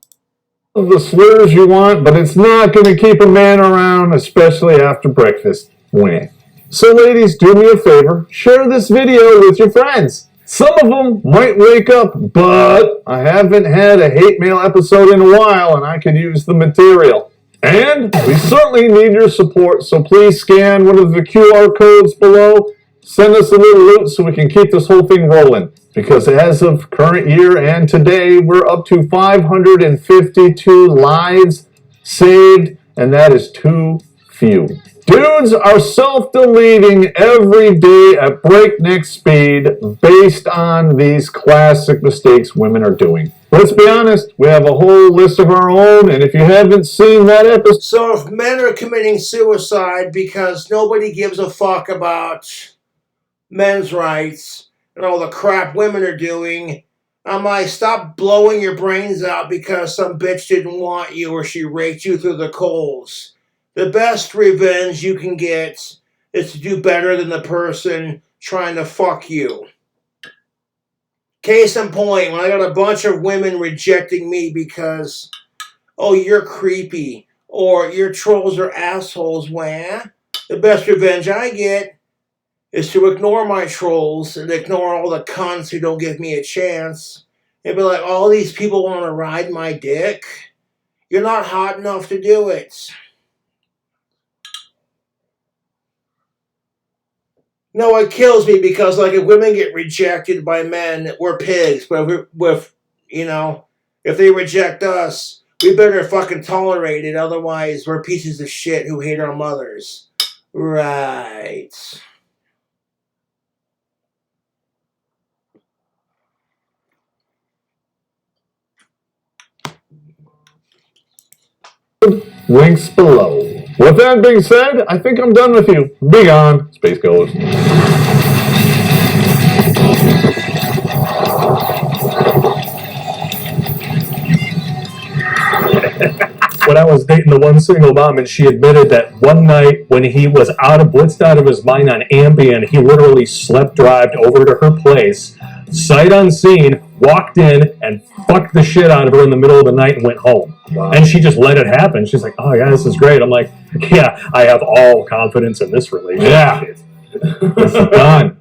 of the slurs you want, but it's not going to keep a man around, especially after breakfast. Win. So ladies, do me a favor, share this video with your friends. Some of them might wake up, but I haven't had a hate mail episode in a while and I could use the material. And we certainly need your support, so please scan one of the QR codes below. Send us a little loot so we can keep this whole thing rolling. Because as of current year and today, we're up to 552 lives saved, and that is too few. Dudes are self-deleting every day at breakneck speed based on these classic mistakes women are doing. Let's be honest, we have a whole list of our own, and if you haven't seen that episode... So if men are committing suicide because nobody gives a fuck about men's rights and all the crap women are doing, I'm like, stop blowing your brains out because some bitch didn't want you or she raked you through the coals. The best revenge you can get is to do better than the person trying to fuck you. Case in point, when I got a bunch of women rejecting me because, oh, you're creepy, or your trolls are assholes, wah, the best revenge I get is to ignore my trolls and ignore all the cunts who don't give me a chance. And be like, all these people want to ride my dick? You're not hot enough to do it. No, it kills me because, like, if women get rejected by men, we're pigs. But if they reject us, we better fucking tolerate it. Otherwise, we're pieces of shit who hate our mothers. Right. Links below. With that being said, I think I'm done with you. Be gone, Space Ghost. when I was dating the one single mom, and she admitted that one night when he was blitzed out of his mind on Ambien, he literally slept drived over to her place, sight unseen, walked in and fucked the shit out of her in the middle of the night and went home. Wow. And she just let it happen. She's like, oh yeah, this is great. I'm like, yeah, I have all confidence in this relationship. Yeah. It's done.